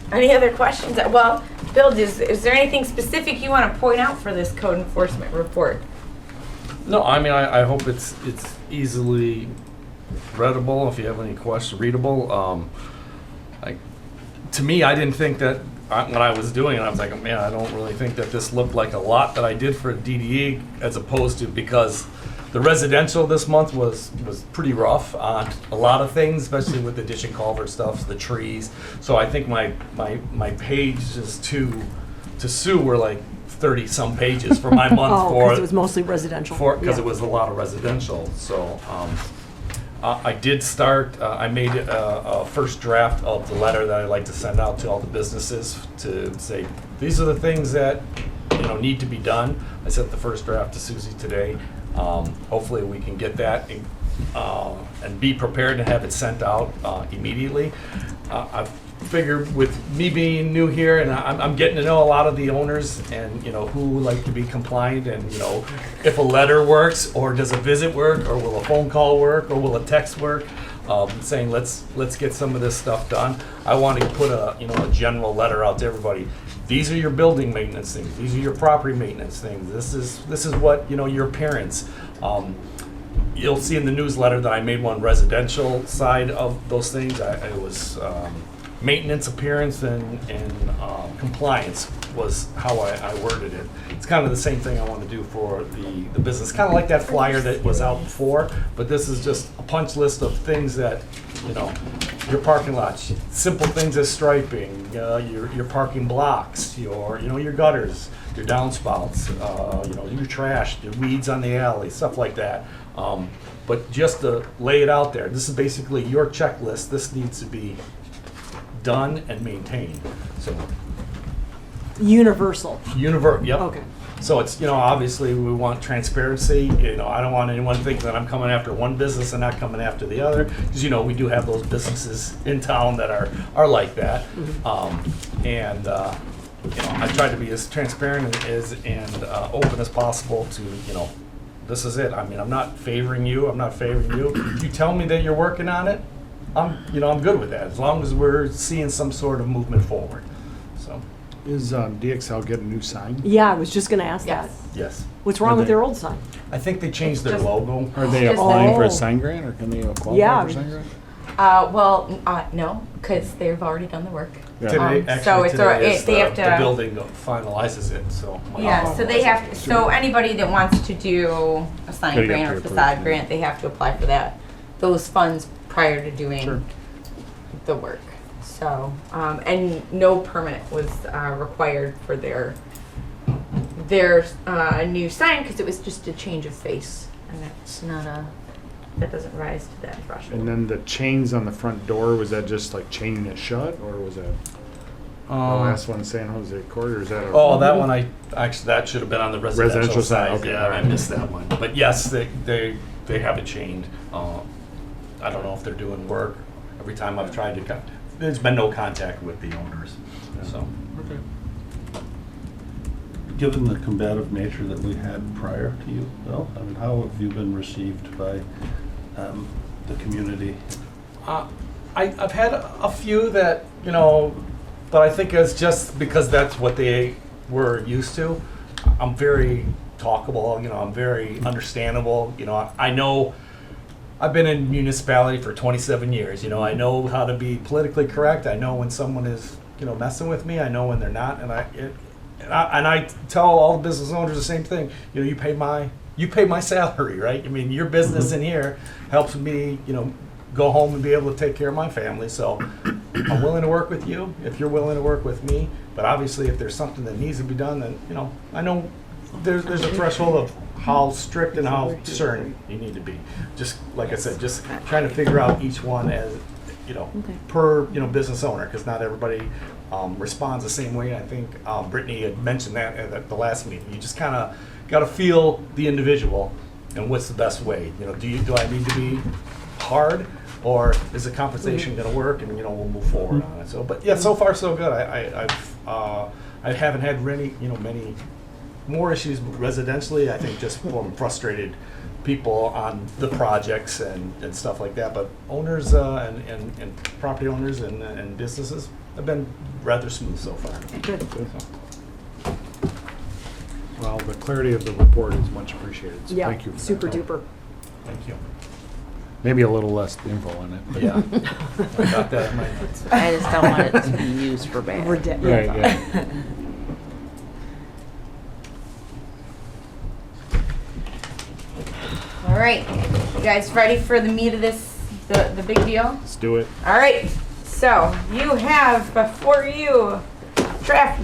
Any other questions? Well, Bill, is there anything specific you want to point out for this code enforcement report? No, I mean I hope it's easily readable. If you have any questions, readable. To me, I didn't think that when I was doing it, I was like, man, I don't really think that this looked like a lot that I did for DDA, as opposed to because the residential this month was pretty rough on a lot of things, especially with the ditch and culvert stuff, the trees. So I think my pages to Sue were like 30 some pages for my month because it was mostly residential. because it was a lot of residential. So I did start. I made a first draft of the letter that I'd like to send out to all the businesses to say these are the things that need to be done. I sent the first draft to Susie today. Hopefully we can get that and be prepared to have it sent out immediately. figure with me being new here and I'm getting to know a lot of the owners and, you know, who like to be compliant and, you know, if a letter works or does a visit work or will a phone call work or will a text work, saying let's get some of this stuff done. I want to put a, you know, a general letter out to everybody. These are your building maintenance things. These are your property maintenance things. This is what, you know, your appearance. You'll see in the newsletter that I made one residential side of those things. It was maintenance, appearance, and compliance was how I worded it. It's kind of the same thing I want to do for the business. Kind of like that flyer that was out before, but this is just a punch list of things that, you know, your parking lots, simple things as striping, your parking blocks, your gutters, your downspouts, your trash, your weeds on the alley, stuff like that. But just to lay it out there, this is basically your checklist. This needs to be done and maintained. So Universal. Yep. Okay. So it's, you know, obviously we want transparency. You know, I don't want anyone to think that I'm coming after one business and not coming after the other, because, you know, we do have those businesses in town that are like that. You know, I try to be as transparent and open as possible to, you know, this is it. I mean, I'm not favoring you. I'm not favoring you. If you tell me that you're working on it, I'm good with that, as long as we're seeing some sort of movement forward. So, Is DXL getting a new sign? Yeah, I was just gonna ask Yes. that. yes. What's wrong Are with they- their old sign? I think they changed their Just- logo. Are they Just applying for Oh. a sign grant, or can they qualify Yeah. for a sign grant? No, because they've already done the work. Yeah. Today, So actually, it's today is they have the to- building finalizes it, so. Yeah, so they have, so anybody that wants to do a sign Gotta get grant or pre-approved, facade yeah. grant, they have to apply for those funds prior to doing Sure. the work. So, and no permit was required for their new sign, because it was just a change of face, and that's not that doesn't rise to that threshold. And then the chains on the front door, was that just like chaining it shut, or was that the last one San Jose Court, or is that a? Oh, that one that should have been on the residential Residential side, side. okay, Yeah, I alright. missed that one. But yes, they have it chained. I don't know if they're doing work. Every time I've tried to, there's been no contact with the owners. So. Given the combative nature that we had prior to you, Bill, I mean, how have you been received by the community? I've had a few that, you know, but I think it's just because that's what they were used to. I'm very talkable, you know, I'm very understandable. You know, I know I've been in municipality for 27 years. You know, I know how to be politically correct. I know when someone is, you know, messing with me. I know when they're not. And I tell all the business owners the same thing. You know, you pay my salary, right? I mean, your business in here helps me, you know, go home and be able to take care of my family. So I'm willing to work with you if you're willing to work with me. But obviously, if there's something that needs to be done, then, you know, I know there's a threshold of how strict and how stern you need to be. Just like I said, just trying to figure out each one as, you know, per, you know, business owner, because not everybody responds the same way. I think Brittany had mentioned that at the last meeting. You just kind of got to feel the individual and what's the best way. You know, do I need to be hard, or is the compensation going to work, and, you know, we'll move forward on it. So, but yeah, so far so good. I haven't had many more issues residentially. I think just from frustrated people on the projects and stuff like that. But owners and property owners and businesses have been rather smooth so far. Good. Well, the clarity of the report is much appreciated, so Yeah, thank you for that. super duper. Thank you. Maybe a little less info on it. But Yeah, I got that. I just don't want it to be used for bad. We're dead. Right, yeah. All right, you guys ready for the meat of this, the big deal? Let's do it. All right, so you have before you draft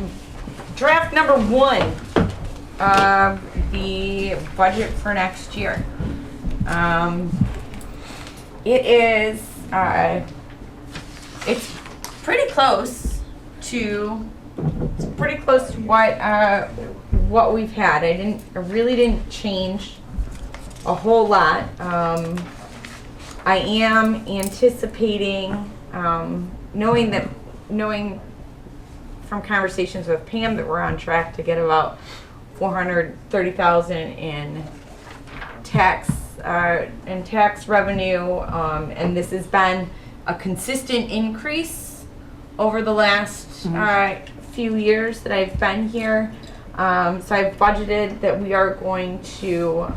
number 1 of the budget for next year. It is, it's pretty close to what we've had. I really didn't change a whole lot. I am anticipating, knowing that knowing from conversations with Pam that we're on track to get about 430,000 in tax revenue, and this has been a consistent increase over the last few years that I've been here. So I've budgeted that we are going to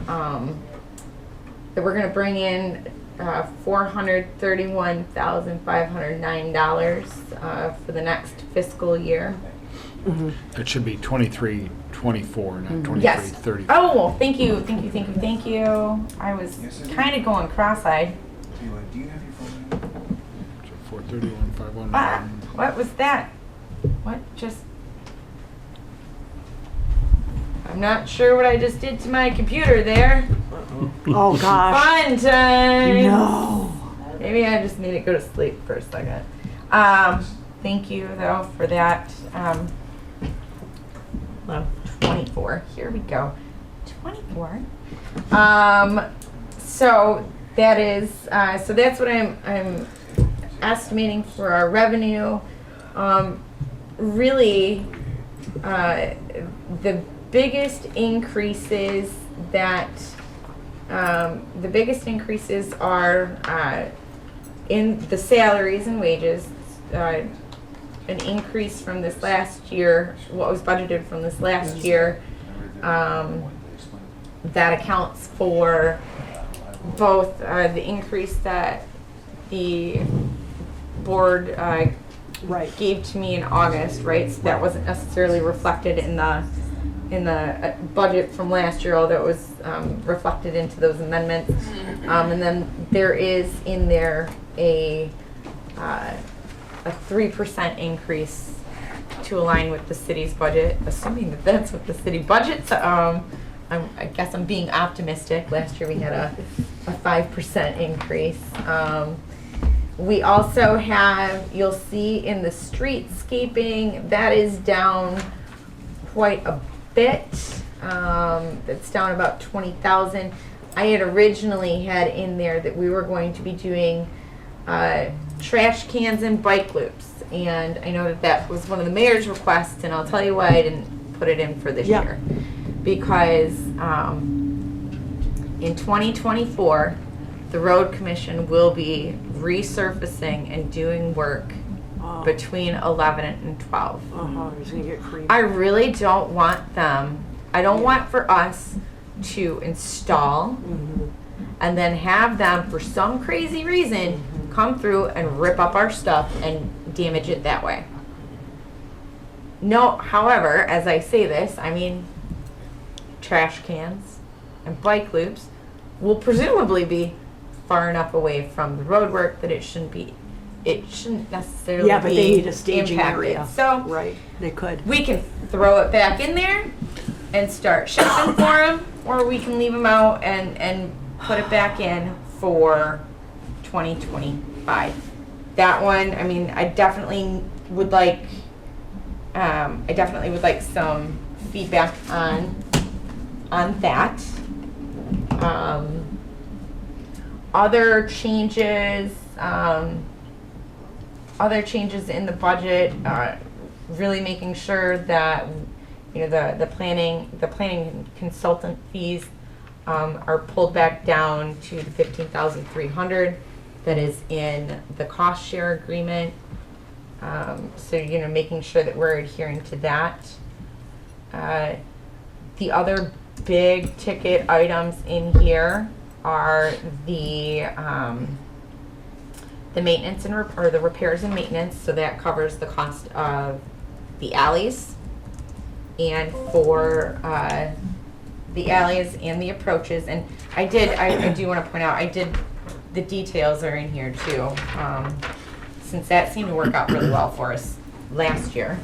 bring in $431,509 for the next fiscal year. It should be 23, 24, not 23, Yes. 30. Oh, well, thank you. I was kind of going cross-eyed. 431, 519. Ah, what was that? What just? I'm not sure what I just did to my computer there. Oh, gosh. Fun time. No. Maybe I just need to go to sleep for a second. Thank you though for that. Well, 24. Here we go. 24. So that is. So that's what I'm estimating for our revenue. Really, the biggest increases are in the salaries and wages. An increase from this last year, what was budgeted from this last year, that accounts for both the increase that the board Right. gave to me in August, right? So that wasn't necessarily reflected in the budget from last year, although it was reflected into those amendments. And then there is in there a 3% increase to align with the city's budget, assuming that that's what the city budgets. I guess I'm being optimistic. Last year we had a 5% increase. We also have, you'll see in the streetscaping, that is down quite a bit. It's down about 20,000. I had originally had in there that we were going to be doing trash cans and bike loops. And I know that that was one of the mayor's requests, and I'll tell you why I didn't put it in for this year. Because in 2024, the road commission will be resurfacing and doing work between 11 and 12. It's gonna get creepy. I really don't want them, I don't want for us to install and then have them, for some crazy reason, come through and rip up our stuff and damage it that way. No, however, as I say this, I mean, trash cans and bike loops will presumably be far enough away from the road work that it shouldn't necessarily Yeah, but be they need a staging impacted. area. So Right, they could. we can throw it back in there and start shopping for them, or we can leave them out and put it back in for 2025. That one, I mean, I definitely would like some feedback on that. Other changes in the budget, really making sure that the planning consultant fees are pulled back down to the 15,300 that is in the cost share agreement. So making sure that we're adhering to that. The other big ticket items in here are the maintenance or the repairs and maintenance. So that covers the cost of the alleys, and for the alleys and the approaches. And I do want to point out, the details are in here too, since that seemed to work out really well for us last year.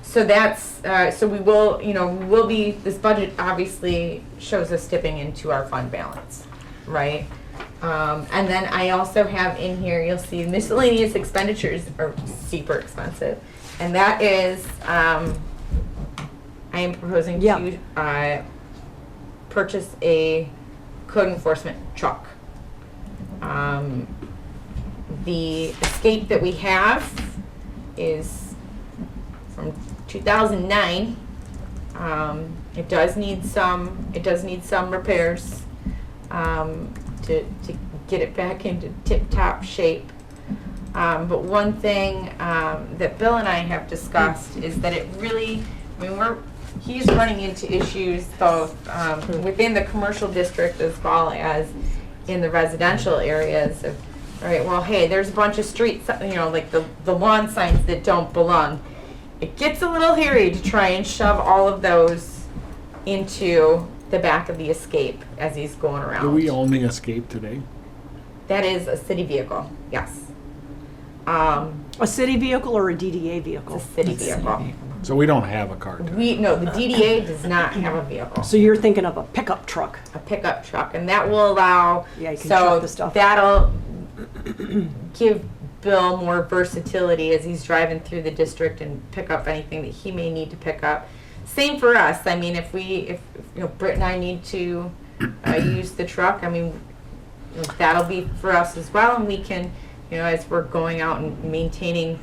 So that's, so we will, this budget obviously shows us dipping into our fund balance, right? And then I also have in here, you'll see miscellaneous expenditures are super expensive. And that is, I am proposing to purchase a code enforcement truck. The escape that we have is from 2009. It does need some repairs to get it back into tip-top shape. But one thing that Bill and I have discussed is that it really, I mean, he's running into issues both within the commercial district as well as in the residential areas of, all right, well, hey, there's a bunch of streets, like the lawn signs that don't belong. It gets a little hairy to try and shove all of those into the back of the Escape as he's going around. Do we own the Escape today? That is a city vehicle, yes. A city vehicle or a DDA vehicle? It's a city vehicle. So we don't have a car today. No, the DDA does not have a vehicle. So you're thinking of a pickup truck? A pickup truck, and that will allow, Yeah, you can so truck the stuff. that'll give Bill more versatility as he's driving through the district and pick up anything that he may need to pick up. Same for us. I mean, if Britt and I need to use the truck, I mean, that'll be for us as well, and we can, as we're going out and maintaining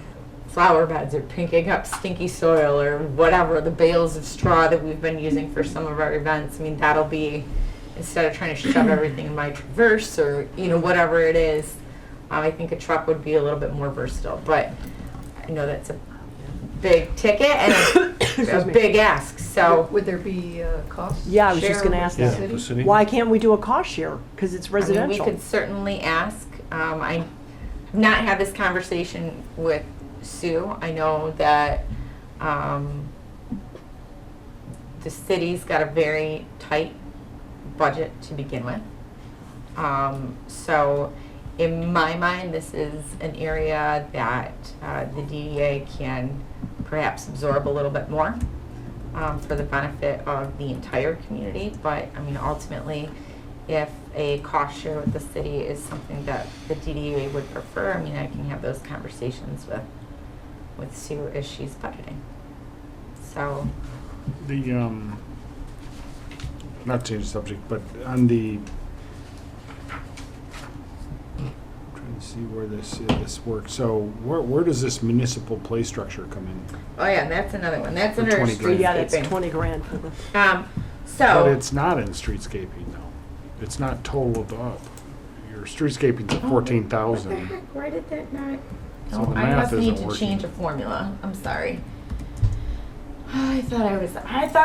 flower beds or picking up stinky soil or whatever, the bales of straw that we've been using for some of our events, I mean, that'll be, instead of trying to shove everything in my Traverse or, whatever it is, I think a truck would be a little bit more versatile. But I know that's a big ticket and a big ask, so. Would there be cost? Yeah, I was just share gonna with ask the that. city? The city? Why can't we do a cost share? Because it's I mean, residential. we could certainly ask. I have not had this conversation with Sue. I know that the city's got a very tight budget to begin with. So in my mind, this is an area that the DDA can perhaps absorb a little bit more for the benefit of the entire community. But I mean, ultimately, if a cost share with the city is something that the DDA would prefer, I mean, I can have those conversations with Sue as she's budgeting. So, Not to change the subject, but on the, I'm trying to see where this works. So where does this municipal play structure come in? oh yeah, and that's another one. That's For under 20 grand. Yeah, that's streetscaping. 20 grand for the. But So, it's not in streetscaping though. It's not totaled up. Your streetscaping's at what the 14,000. heck? Why did that not? So Oh, the I math must need isn't to working. change a formula. I'm sorry. I thought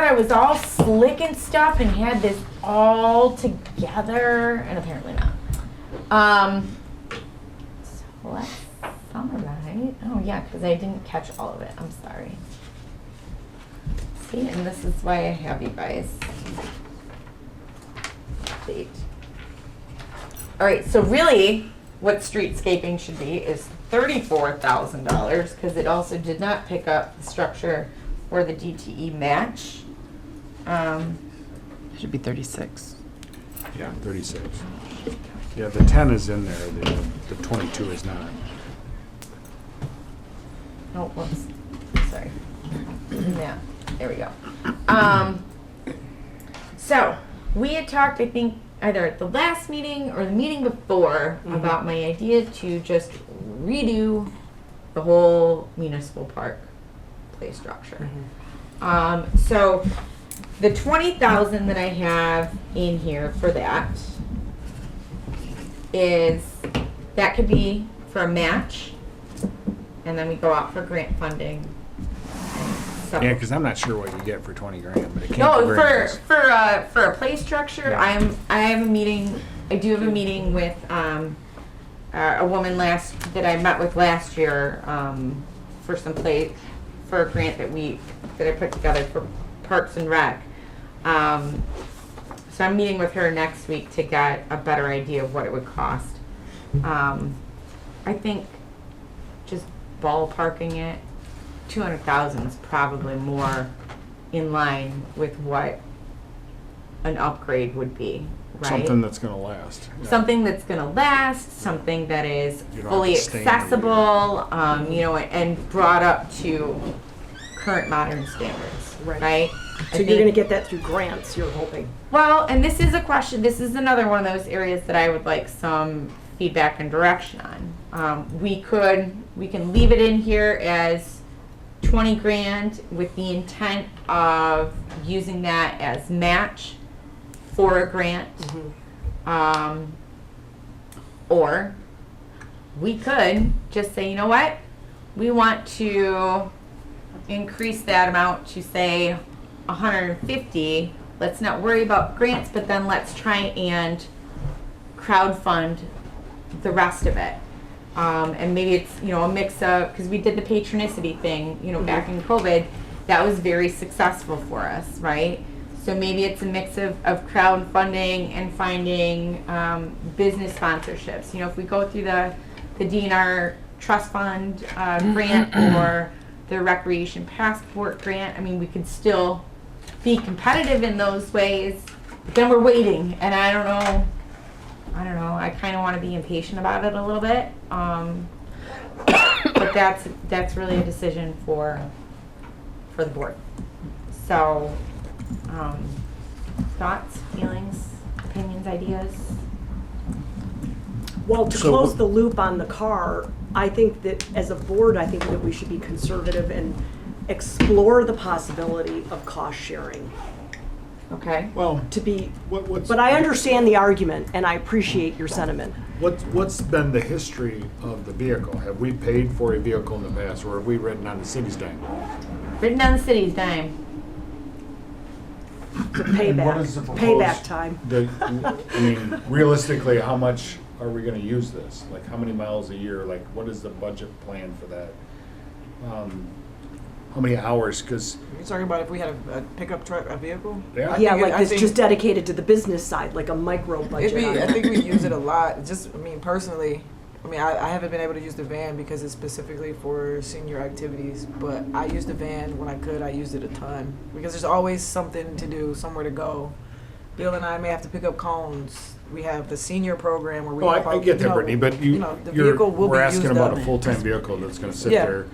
I was all slick and stuff and had this all together, and apparently not. So let's summarize. Oh yeah, because I didn't catch all of it. I'm sorry. See, and this is why I have you guys. Update. All right, so really, what streetscaping should be is $34,000 because it also did not pick up the structure or the DTE match. It should be 36. Yeah, 36. Yeah, the 10 is in there. The 22 is not. Oh, whoops. Sorry. Yeah, there we go. So we had talked, I think, either at the last meeting or the meeting before about my idea to just redo the whole municipal park play structure. So the 20,000 that I have in here for that is, that could be for a match, and then we go out for grant funding. So, Yeah, because I'm not sure what you get for 20 grand, but it can't no, be very nice. for a play structure, Yeah. I have a meeting. I do have a meeting with a woman that I met with last year for some play, for a grant that I put together for Parks and Rec. So I'm meeting with her next week to get a better idea of what it would cost. I think just ballparking it, 200,000 is probably more in line with what an upgrade would be, right? Something that's going to last. Yeah. Something that's going to last, something that is You don't fully have to stay accessible, and brought up to current modern standards, right? So you're going to get that through grants, you're hoping? Well, and this is a question, this is another one of those areas that I would like some feedback and direction on. We can leave it in here as 20 grand with the intent of using that as match for a grant. Or we could just say, you know what, we want to increase that amount to say 150. Let's not worry about grants, but then let's try and crowd fund the rest of it. And maybe it's, a mix of, because we did the patronicity thing, back in COVID, that was very successful for us, right? So maybe it's a mix of crowdfunding and finding business sponsorships. If we go through the DNR Trust Fund grant or the Recreation Passport grant, we could still be competitive in those ways, but then we're waiting, and I don't know, I kind of want to be impatient about it a little bit, but that's really a decision for the board. So, thoughts, feelings, opinions, ideas? Well, to So close what- the loop on the car, I think that as a board, I think that we should be conservative and explore the possibility of cost sharing. Okay. Well, To be, what's but I understand the argument and I appreciate your sentiment. What's been the history of the vehicle? Have we paid for a vehicle in the past, or have we ridden on the city's dime? Written on the city's dime. The payback, payback time. Realistically, how much are we gonna use this? Like, how many miles a year? Like, what is the budget plan for that? How many hours? Because, You're talking about if we had a pickup truck, a vehicle? yeah, Yeah, think it- like I it's think- just dedicated to the business side, like a micro budget. on I it. think we use it a lot. Just, personally, I haven't been able to use the van because it's specifically for senior activities, but I used the van when I could. I used it a ton because there's always something to do, somewhere to go. Bill and I may have to pick up cones. We have the senior program where we. oh, help I out, get that, you know, Brittany, but the vehicle will we're be asking used about up. a full-time vehicle that's gonna sit Yeah. there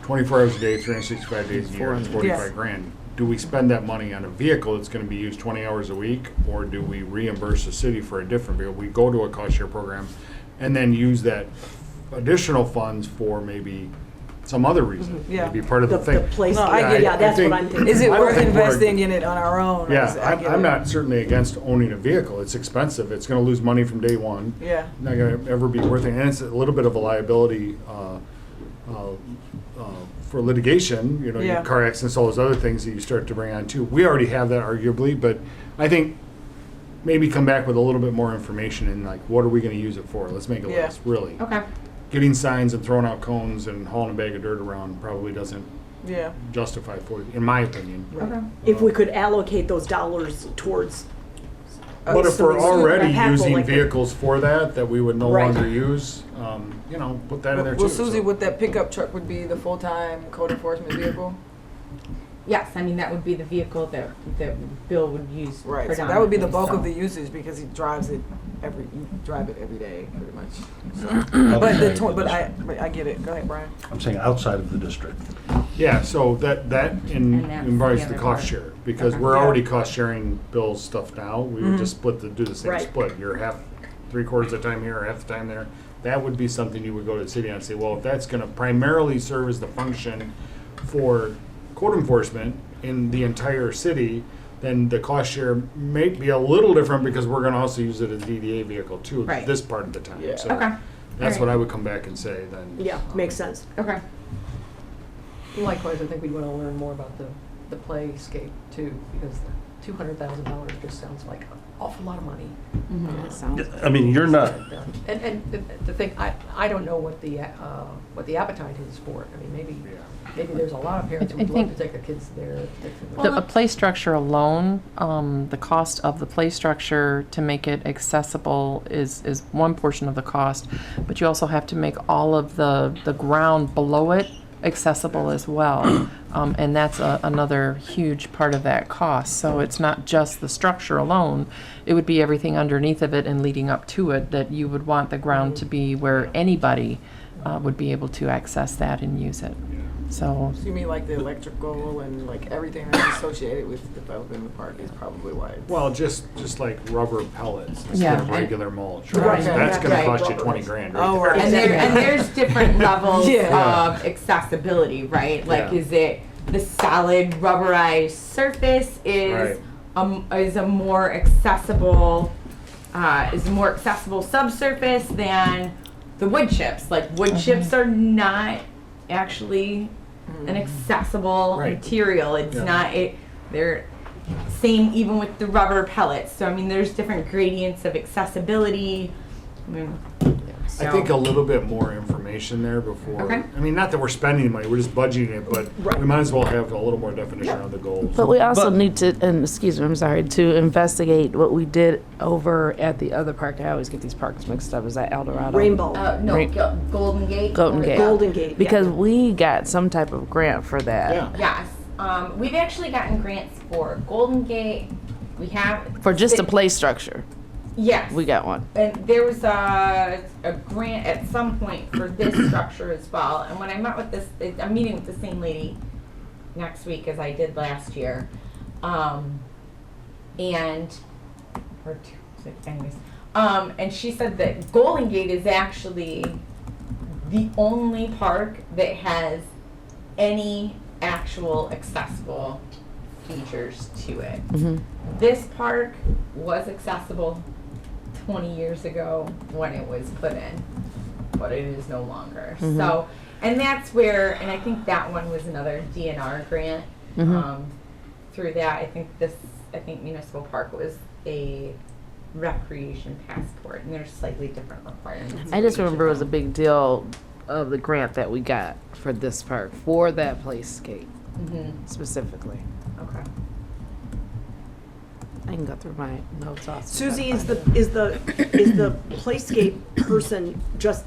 24 hours a day, 365 days a year, it's 45 Yes. grand. Do we spend that money on a vehicle that's gonna be used 20 hours a week, or do we reimburse the city for a different vehicle? We go to a cost share program and then use that additional funds for maybe some other reason. Yeah. Maybe part of The the thing. place, No, I get it. yeah, that's think- what I'm thinking. Is it I don't worth think we're- investing in it on our own? Yeah, I get I'm it. not certainly against owning a vehicle. It's expensive. It's gonna lose money from day one. Yeah. Not gonna ever be worth it, and it's a little bit of a liability for litigation, Yeah. your car accidents, all those other things that you start to bring on too. We already have that arguably, but I think maybe come back with a little bit more information and like, what are we gonna use it for? Let's make a Yeah. list, really. Okay. Getting signs and throwing out cones and hauling a bag of dirt around probably doesn't Yeah. justify for it, in my opinion. Okay. If we could allocate those dollars towards, But if we're something already impactful using like that. vehicles for that we would no Right. longer use, put that in there too. Well, Susie, so. would that pickup truck would be the full-time code enforcement vehicle? Yes, that would be the vehicle that Bill would use. Right, so that would be the bulk of the predominantly, usage because he drives it you drive it every day, pretty much. So, but I get it. Go ahead, Brian. I'm saying outside of the district. Yeah, so that And that's involves the the other cost part. share, because Okay. we're Yeah. already cost sharing Bill's stuff now. We would just do the same Right. split. You're half, 3/4 of the time here, or half the time there. That would be something you would go to the city on and say, well, if that's gonna primarily serve as the function for code enforcement in the entire city, then the cost share may be a little different because we're gonna also use it as a DDA vehicle too, Right. this part of the time. Yeah. So Okay. that's Alright. what I would come back and say then. yeah, makes sense. Okay. Likewise, I think we'd want to learn more about the playscape too, because $200,000 just sounds like an awful lot of money. It sounds You're not, And to think, I don't know what the appetite is for it. maybe there's a lot of parents who I would love to think- take their kids there. The play structure alone, the cost of the play structure to make it accessible is one portion of the cost, but you also have to make all of the ground below it accessible as well. And that's another huge part of that cost. So it's not just the structure alone, it would be everything underneath of it and leading up to it that you would want the ground to be where anybody would be able to access that and use it. So, So you mean like the electrical and like everything that's associated with developing the park is probably why it's. Well, just like rubber pellets instead Yeah. of regular mulch. Right. That's gonna Right. cost you 20 grand right Oh, there. right. And there's different levels Yeah. of accessibility, right? Like, Yeah. is it the solid rubberized surface is a more accessible subsurface than the wood chips. Like wood chips are not actually an accessible Right. material. It's Yeah. not they're same even with the rubber pellets. So I mean there's different gradients of accessibility. I mean, I think a little bit more information there before. Okay. I mean, not that we're spending money, we're just budgeting it, but we might as well have a little more definition on the goals. But we also But- need to, and excuse me, I'm sorry, to investigate what we did over at the other park. I always get these parks mixed up. Is that El Dorado? Rainbow, no, Right. Golden Gate. Golden Gate. Golden Gate. Because we got some type of grant for that. Yeah. Yes, we've actually gotten grants for Golden Gate. We have For just a play structure. Yes, We got one. and there was a grant at some point for this structure as well. And when I met with this, I'm meeting with the same lady next week as I did last year, and and she said that Golden Gate is actually the only park that has any actual accessible features to it. This park was accessible 20 years ago when it was put in, but it is no longer. So, and that's where, and I think that one was another DNR grant. Through that, I think Municipal Park was a recreation passport, and there's slightly different requirements. I just for each remember it of was a them. big deal of the grant that we got for this park, for that playscape specifically. Okay. I can go through my notes also. Susie, is the playscape person just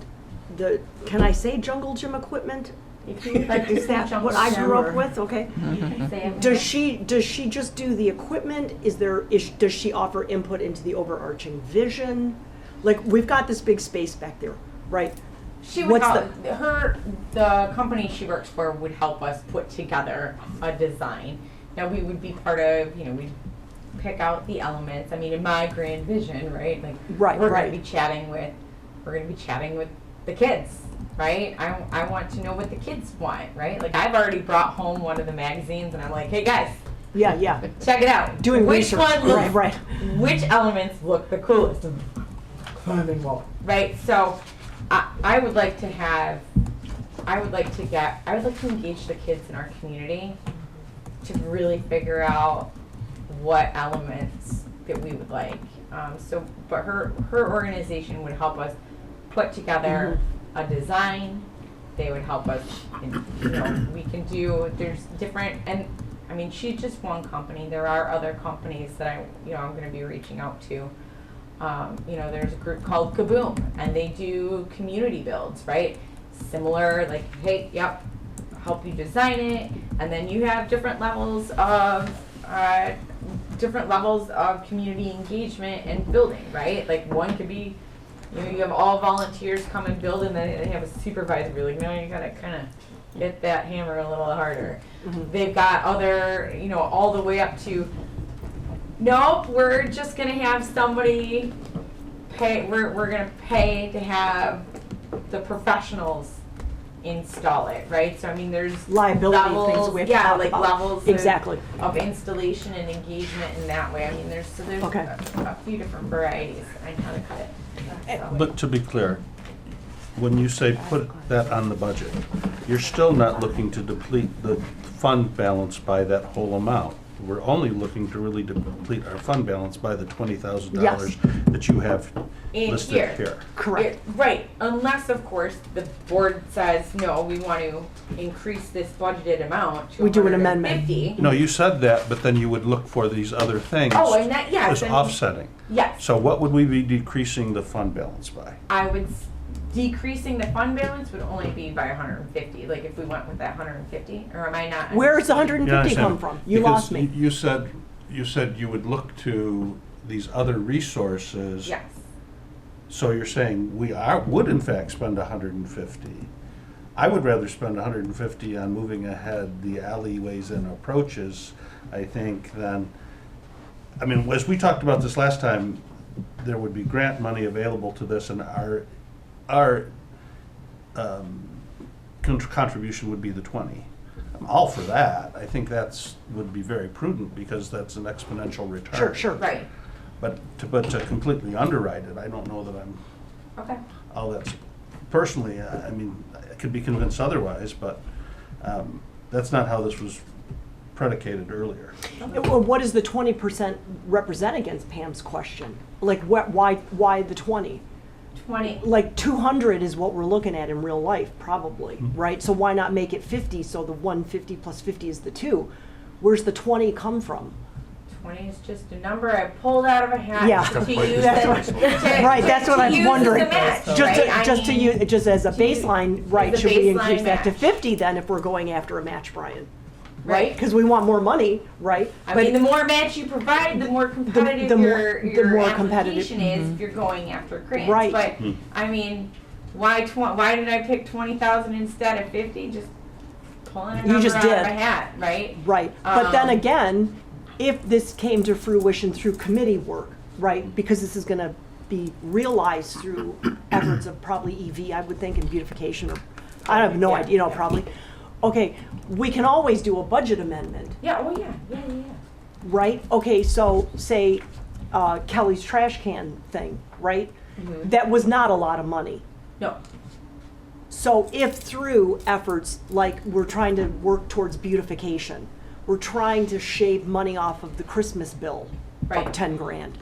the, can I say jungle gym equipment? If you would like to Is that jump what I grew up over. with? Okay. Say it. Does she just do the equipment? Does she offer input into the overarching vision? Like, we've got this big space back there, right? She would What's help, the company she works for would help us put together a design. Now, we would be part of, we'd pick out the elements. I mean, in my grand vision, right? Like, Right, we're right. gonna be chatting with the kids, right? I want to know what the kids want, right? Like, I've already brought home one of the magazines and I'm like, hey guys, Yeah. check it out. Doing which research. one looks, Right. which elements look the coolest? Climbing wall. Right, so I would like to engage the kids in our community to really figure out what elements that we would like. But her organization would help us put together a design. They would help us, we can do, there's different, and I mean, she's just one company. There are other companies that I'm going to be reaching out to. There's a group called Kaboom, and they do community builds, right? Similar, like, hey, yep, help you design it, and then you have different levels of community engagement and building, right? Like, one could be, you have all volunteers come and build, and then they have a supervisor be like, no, you gotta kind of hit that hammer a little harder. They've got other, all the way up to, nope, we're just gonna have somebody pay, we're gonna pay to have the professionals install it, right? So I mean, there's Liability levels, things we have to yeah, talk like about. levels Exactly. of installation and engagement in that way. I mean, there's Okay. a few different varieties on how to cut it. So. But to be clear, when you say put that on the budget, you're still not looking to deplete the fund balance by that whole amount. We're only looking to really deplete our fund balance by the $20,000 that you have In listed here. Correct. Right, unless of course the board says, no, we want to increase this budgeted amount to We do an amendment. 150. No, you said that, but then you would look for these other things Oh, and that, yes. as offsetting. Yes, So what would we be decreasing the fund balance by? decreasing the fund balance would only be by 150, like if we went with that 150, or am I not? Where's the understanding? 150 Yeah, I come understand. from? You Because lost me. You said you would look to these other resources. Yes, So you're saying would in fact spend 150, I would rather spend 150 on moving ahead the alleyways and approaches, I think, than, I mean, as we talked about this last time, there would be grant money available to this, and our contribution would be the 20. I'm all for that. I think would be very prudent, because that's an exponential return. Sure, sure. Right, But to completely underwrite it, I don't know that I'm okay. all that, personally, I mean, I could be convinced otherwise, but that's not how this was predicated earlier. Well, what does the 20% represent against Pam's question? Like, why the 20? 20, Like 200 is what we're looking at in real life, probably, right? So why not make it 50, so the 150 plus 50 is the 2? Where's the 20 come from? 20 is just a number I pulled out of a hat Yeah. to use That's as, right. Right, that's what I'm use wondering. as a match, Just right? I just to mean, use, just as a to use- baseline, right, as a should we baseline increase that to match. 50 then if we're going after a match, Brian? Right. Because we want more money, right? I But mean, the more match you provide, the more competitive the more- your the more competitive, application is if you're going after grants. Right. But, I mean, why did I pick 20,000 instead of 50? Just pulling a You number just out did. of a hat, right? Right, but then Um, again, if this came to fruition through committee work, right, because this is gonna be realized through efforts of probably EV, I would think, and beautification, or, I have no Yeah, idea, yeah. probably. Okay, we can always do a budget amendment, Yeah, oh yeah. right? Okay, so say Kelly's trash can thing, right? Mm-hmm. That was not a lot of money. No, So if through efforts like we're trying to work towards beautification, we're trying to shave money off of the Christmas bill Right. of 10 grand,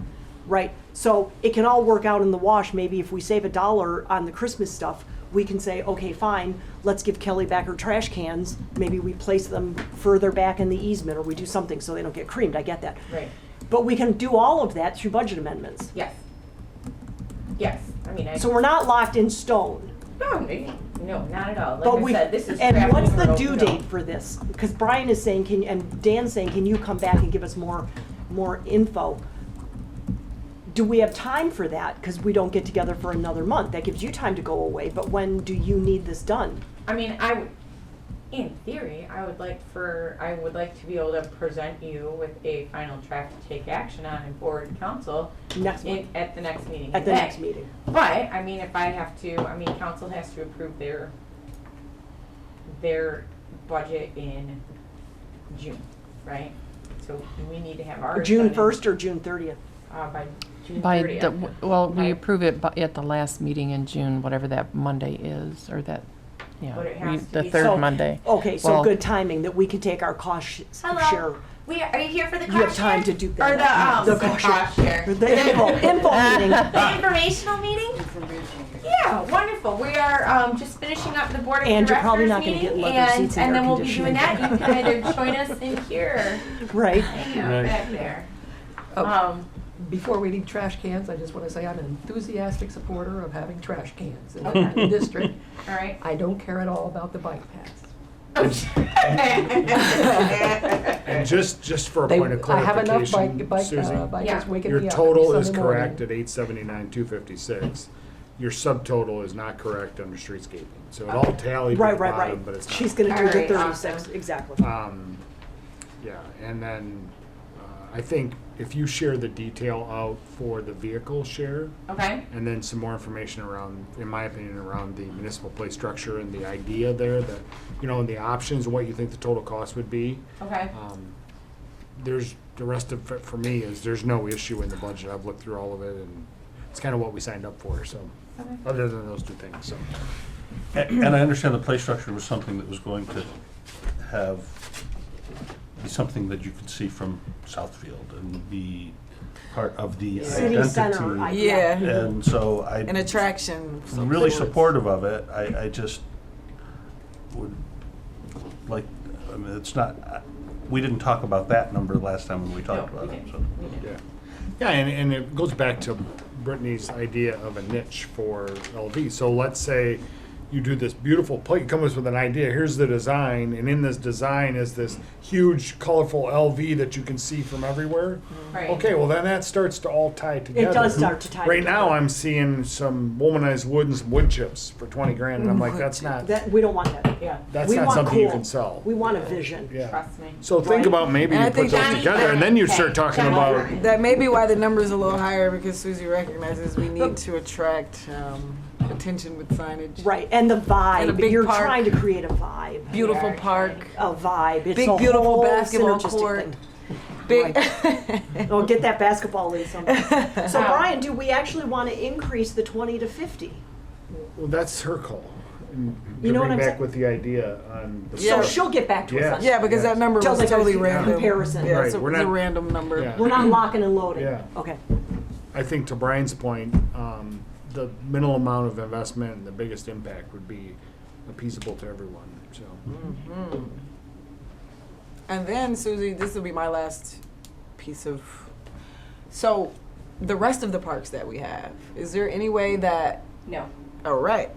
right? So it can all work out in the wash. Maybe if we save $1 on the Christmas stuff, we can say, okay, fine, let's give Kelly back her trash cans. Maybe we place them further back in the easement, or we do something so they don't get creamed. I get that. right. But we can do all of that through budget amendments. Yes. Yes. I mean, So we're not locked in stone. no, not at all. Like But I we, said, this is and scrapping what's the rope, due no. date for this? Because Brian is saying, and Dan's saying, can you come back and give us more info? Do we have time for that? Because we don't get together for another month. That gives you time to go away, but when do you need this done? I mean, in theory, I would like to be able to present you with a final draft to take action on in board and council Next month, at the next meeting. at the in May. next meeting. But, I mean, if I have to, council has to approve their budget in June, right? So we need to have ours June done in- 1st or June 30th? By June By 30th. well, we By- approve it at the last meeting in June, whatever that Monday is, or that, But it has to the be- third So- Monday. Okay, so Well- good timing that we can take our cost share. Hello. Are you here for the You have cost time share? to do Or that. the The cost cost share. The info meeting. The informational meeting? Yeah, wonderful. We are just finishing up the board of And you're probably directors not gonna get meeting, leather seats and and then air we'll be doing that. You conditioning. can either join us in here, Right. hang out back there. Oh. Before we leave trash cans, I just want to say I'm an enthusiastic supporter of having trash cans in the district. All right. I don't care at all about the bike paths. And just for a They- point of I have enough clarification, Susie, Yeah. bikers waking your me up total every is Sunday morning. correct at 879,256. Your subtotal is not correct under streetscaping. So it all tallied at Right, the right, bottom, right. but it's She's not. gonna do the Alright, 36, awesome. exactly. Yeah, and then I think if you share the detail out for the vehicle share, Okay. and then some more information around, in my opinion, around the municipal play structure and the idea there that, and the options and what you think the total cost would be. Okay. There's, the rest of it for me is there's no issue in the budget. I've looked through all of it and it's kind of what we signed up for, so, Okay. other than those two things, so. And I understand the play structure was something that was going to be something that you could see from Southfield and be part of the City center, identity. Yeah. And so An attraction. of I'm really sorts. supportive of it. I just would like, it's not, we didn't talk about that number last time when we talked No, about we it, didn't. so. We didn't. Yeah, and it goes back to Brittany's idea of a niche for LV. So let's say you do this beautiful plate, you come up with an idea, here's the design, and in this design is this huge colorful LV that you can see from everywhere. Right. Okay, well then that starts to all tie together. It does start to tie Right now, together. I'm seeing some womanized wood and some wood chips for 20 grand, and I'm like, that's not, That, we don't want that, yeah. that's We not want something you cool. can sell. We want a vision. Yeah. Trust me. So think about maybe And you I put think those Johnny- together, and then you start Okay, talking Johnny- about, That may be why the number's a little higher, because Susie recognizes we need to attract attention with signage. Right, and the vibe. And a big You're park. trying to create a vibe. Beautiful We are park. A vibe. It's Big, a beautiful whole basketball synergistic court. thing. Big. Oh, get that basketball lead sometime. So Brian, do we actually want to increase the 20 to 50? well, that's her call. And You know what coming I'm back saying? with the idea on the. Yeah. So she'll get back to Yeah. us on Yeah, because that number Just was like a totally random. comparison. Yeah, Right, it's a, we're it's a not- random number. Yeah. We're not locking and loading. Yeah. Okay. I think to Brian's point, the minimal amount of investment and the biggest impact would be appeasable to everyone, so. And then, Susie, this will be my last piece of. So, the rest of the parks that we have, is there any way that. No. All right.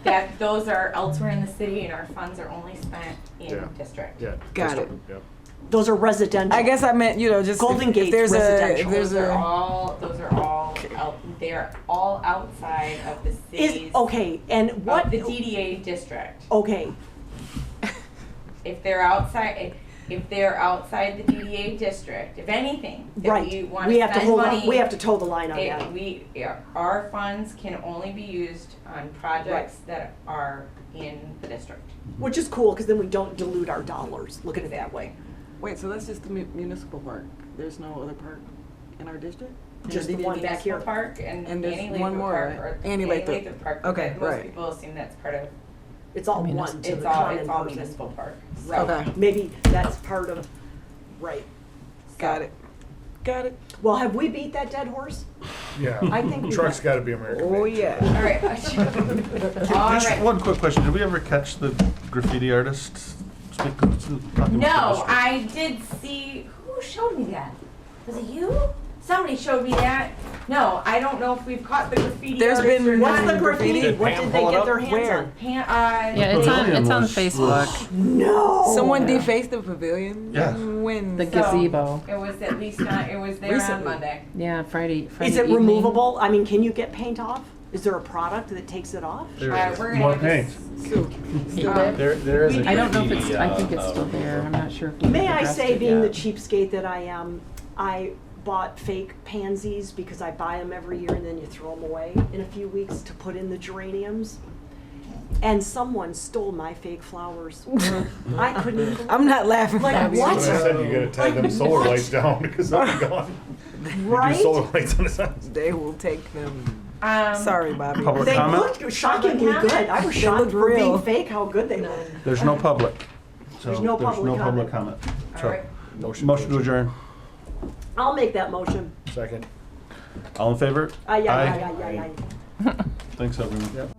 That those are elsewhere in the city, and our funds are only spent in Yeah. district. Yeah. Got just- it. Yep. Those are residential. I guess I meant, just Golden if Gate's there's a, if residential. there's Those are a. all. Those are all. They are all outside of the city's. Is, okay, and what? Of the DDA district. Okay, If they're outside, if they're outside the DDA district, if anything, that right. we want We to have to spend hold money. on, we have to toe the line on that. Our funds can only be used on projects that are in the district. Which is cool, because then we don't dilute our dollars. Look at it that way. Wait, so that's just the municipal park? There's no other park in our district? Just the one back here. Municipal Park and And there's Annie one Lathrop more, Park, right? or Annie Lathrop. Park. Okay, but most right. people assume that's part of, It's all I mean, one to it's the all common person. municipal park. Right. Okay. Maybe that's part of, right. Got it. Got it. Well, have we beat that dead horse? Yeah. I think we Truck's have. gotta be American. Oh, made. yeah. All right. All Just right. one quick question. Did we ever catch the graffiti artist? No, I did see, who showed me that? Was it you? Somebody showed me that. No, I don't know if we've caught the graffiti There's artist been- or What's not. the graffiti? Did What Pam did they pull it get up? their hands Where? on? Yeah, it's on Facebook. No. Someone defaced the pavilion? Yeah. When? The So, gazebo. It was at least not, it was there on Recently. Monday. Yeah, Friday Is it evening. removable? I mean, can you get paint off? Is there a product that takes it off? We're gonna More have to paint. Still there? There is a I don't know if graffiti, it's, I think it's uh, still there. I'm not sure if we've May I addressed say, it being the yet. cheapskate that I am, I bought fake pansies because I buy them every year and then you throw them away in a few weeks to put in the geraniums. And someone stole my fake flowers. I couldn't even. I'm not laughing. Like, Bobby. what? That's what I said, you gotta tie them solar lights down, because they're gone. You do Right? solar lights on the sides. They will take them. Um, Sorry, Bobby. Public They comment? looked shockingly Public good. comment? I was They shocked look for being real. fake how good they looked. There's no public. So There's no public comment. All So, right. motion to adjourn. I'll make that motion. Second. All in favor? Aye, aye, aye, aye, aye, aye. Thanks, everyone.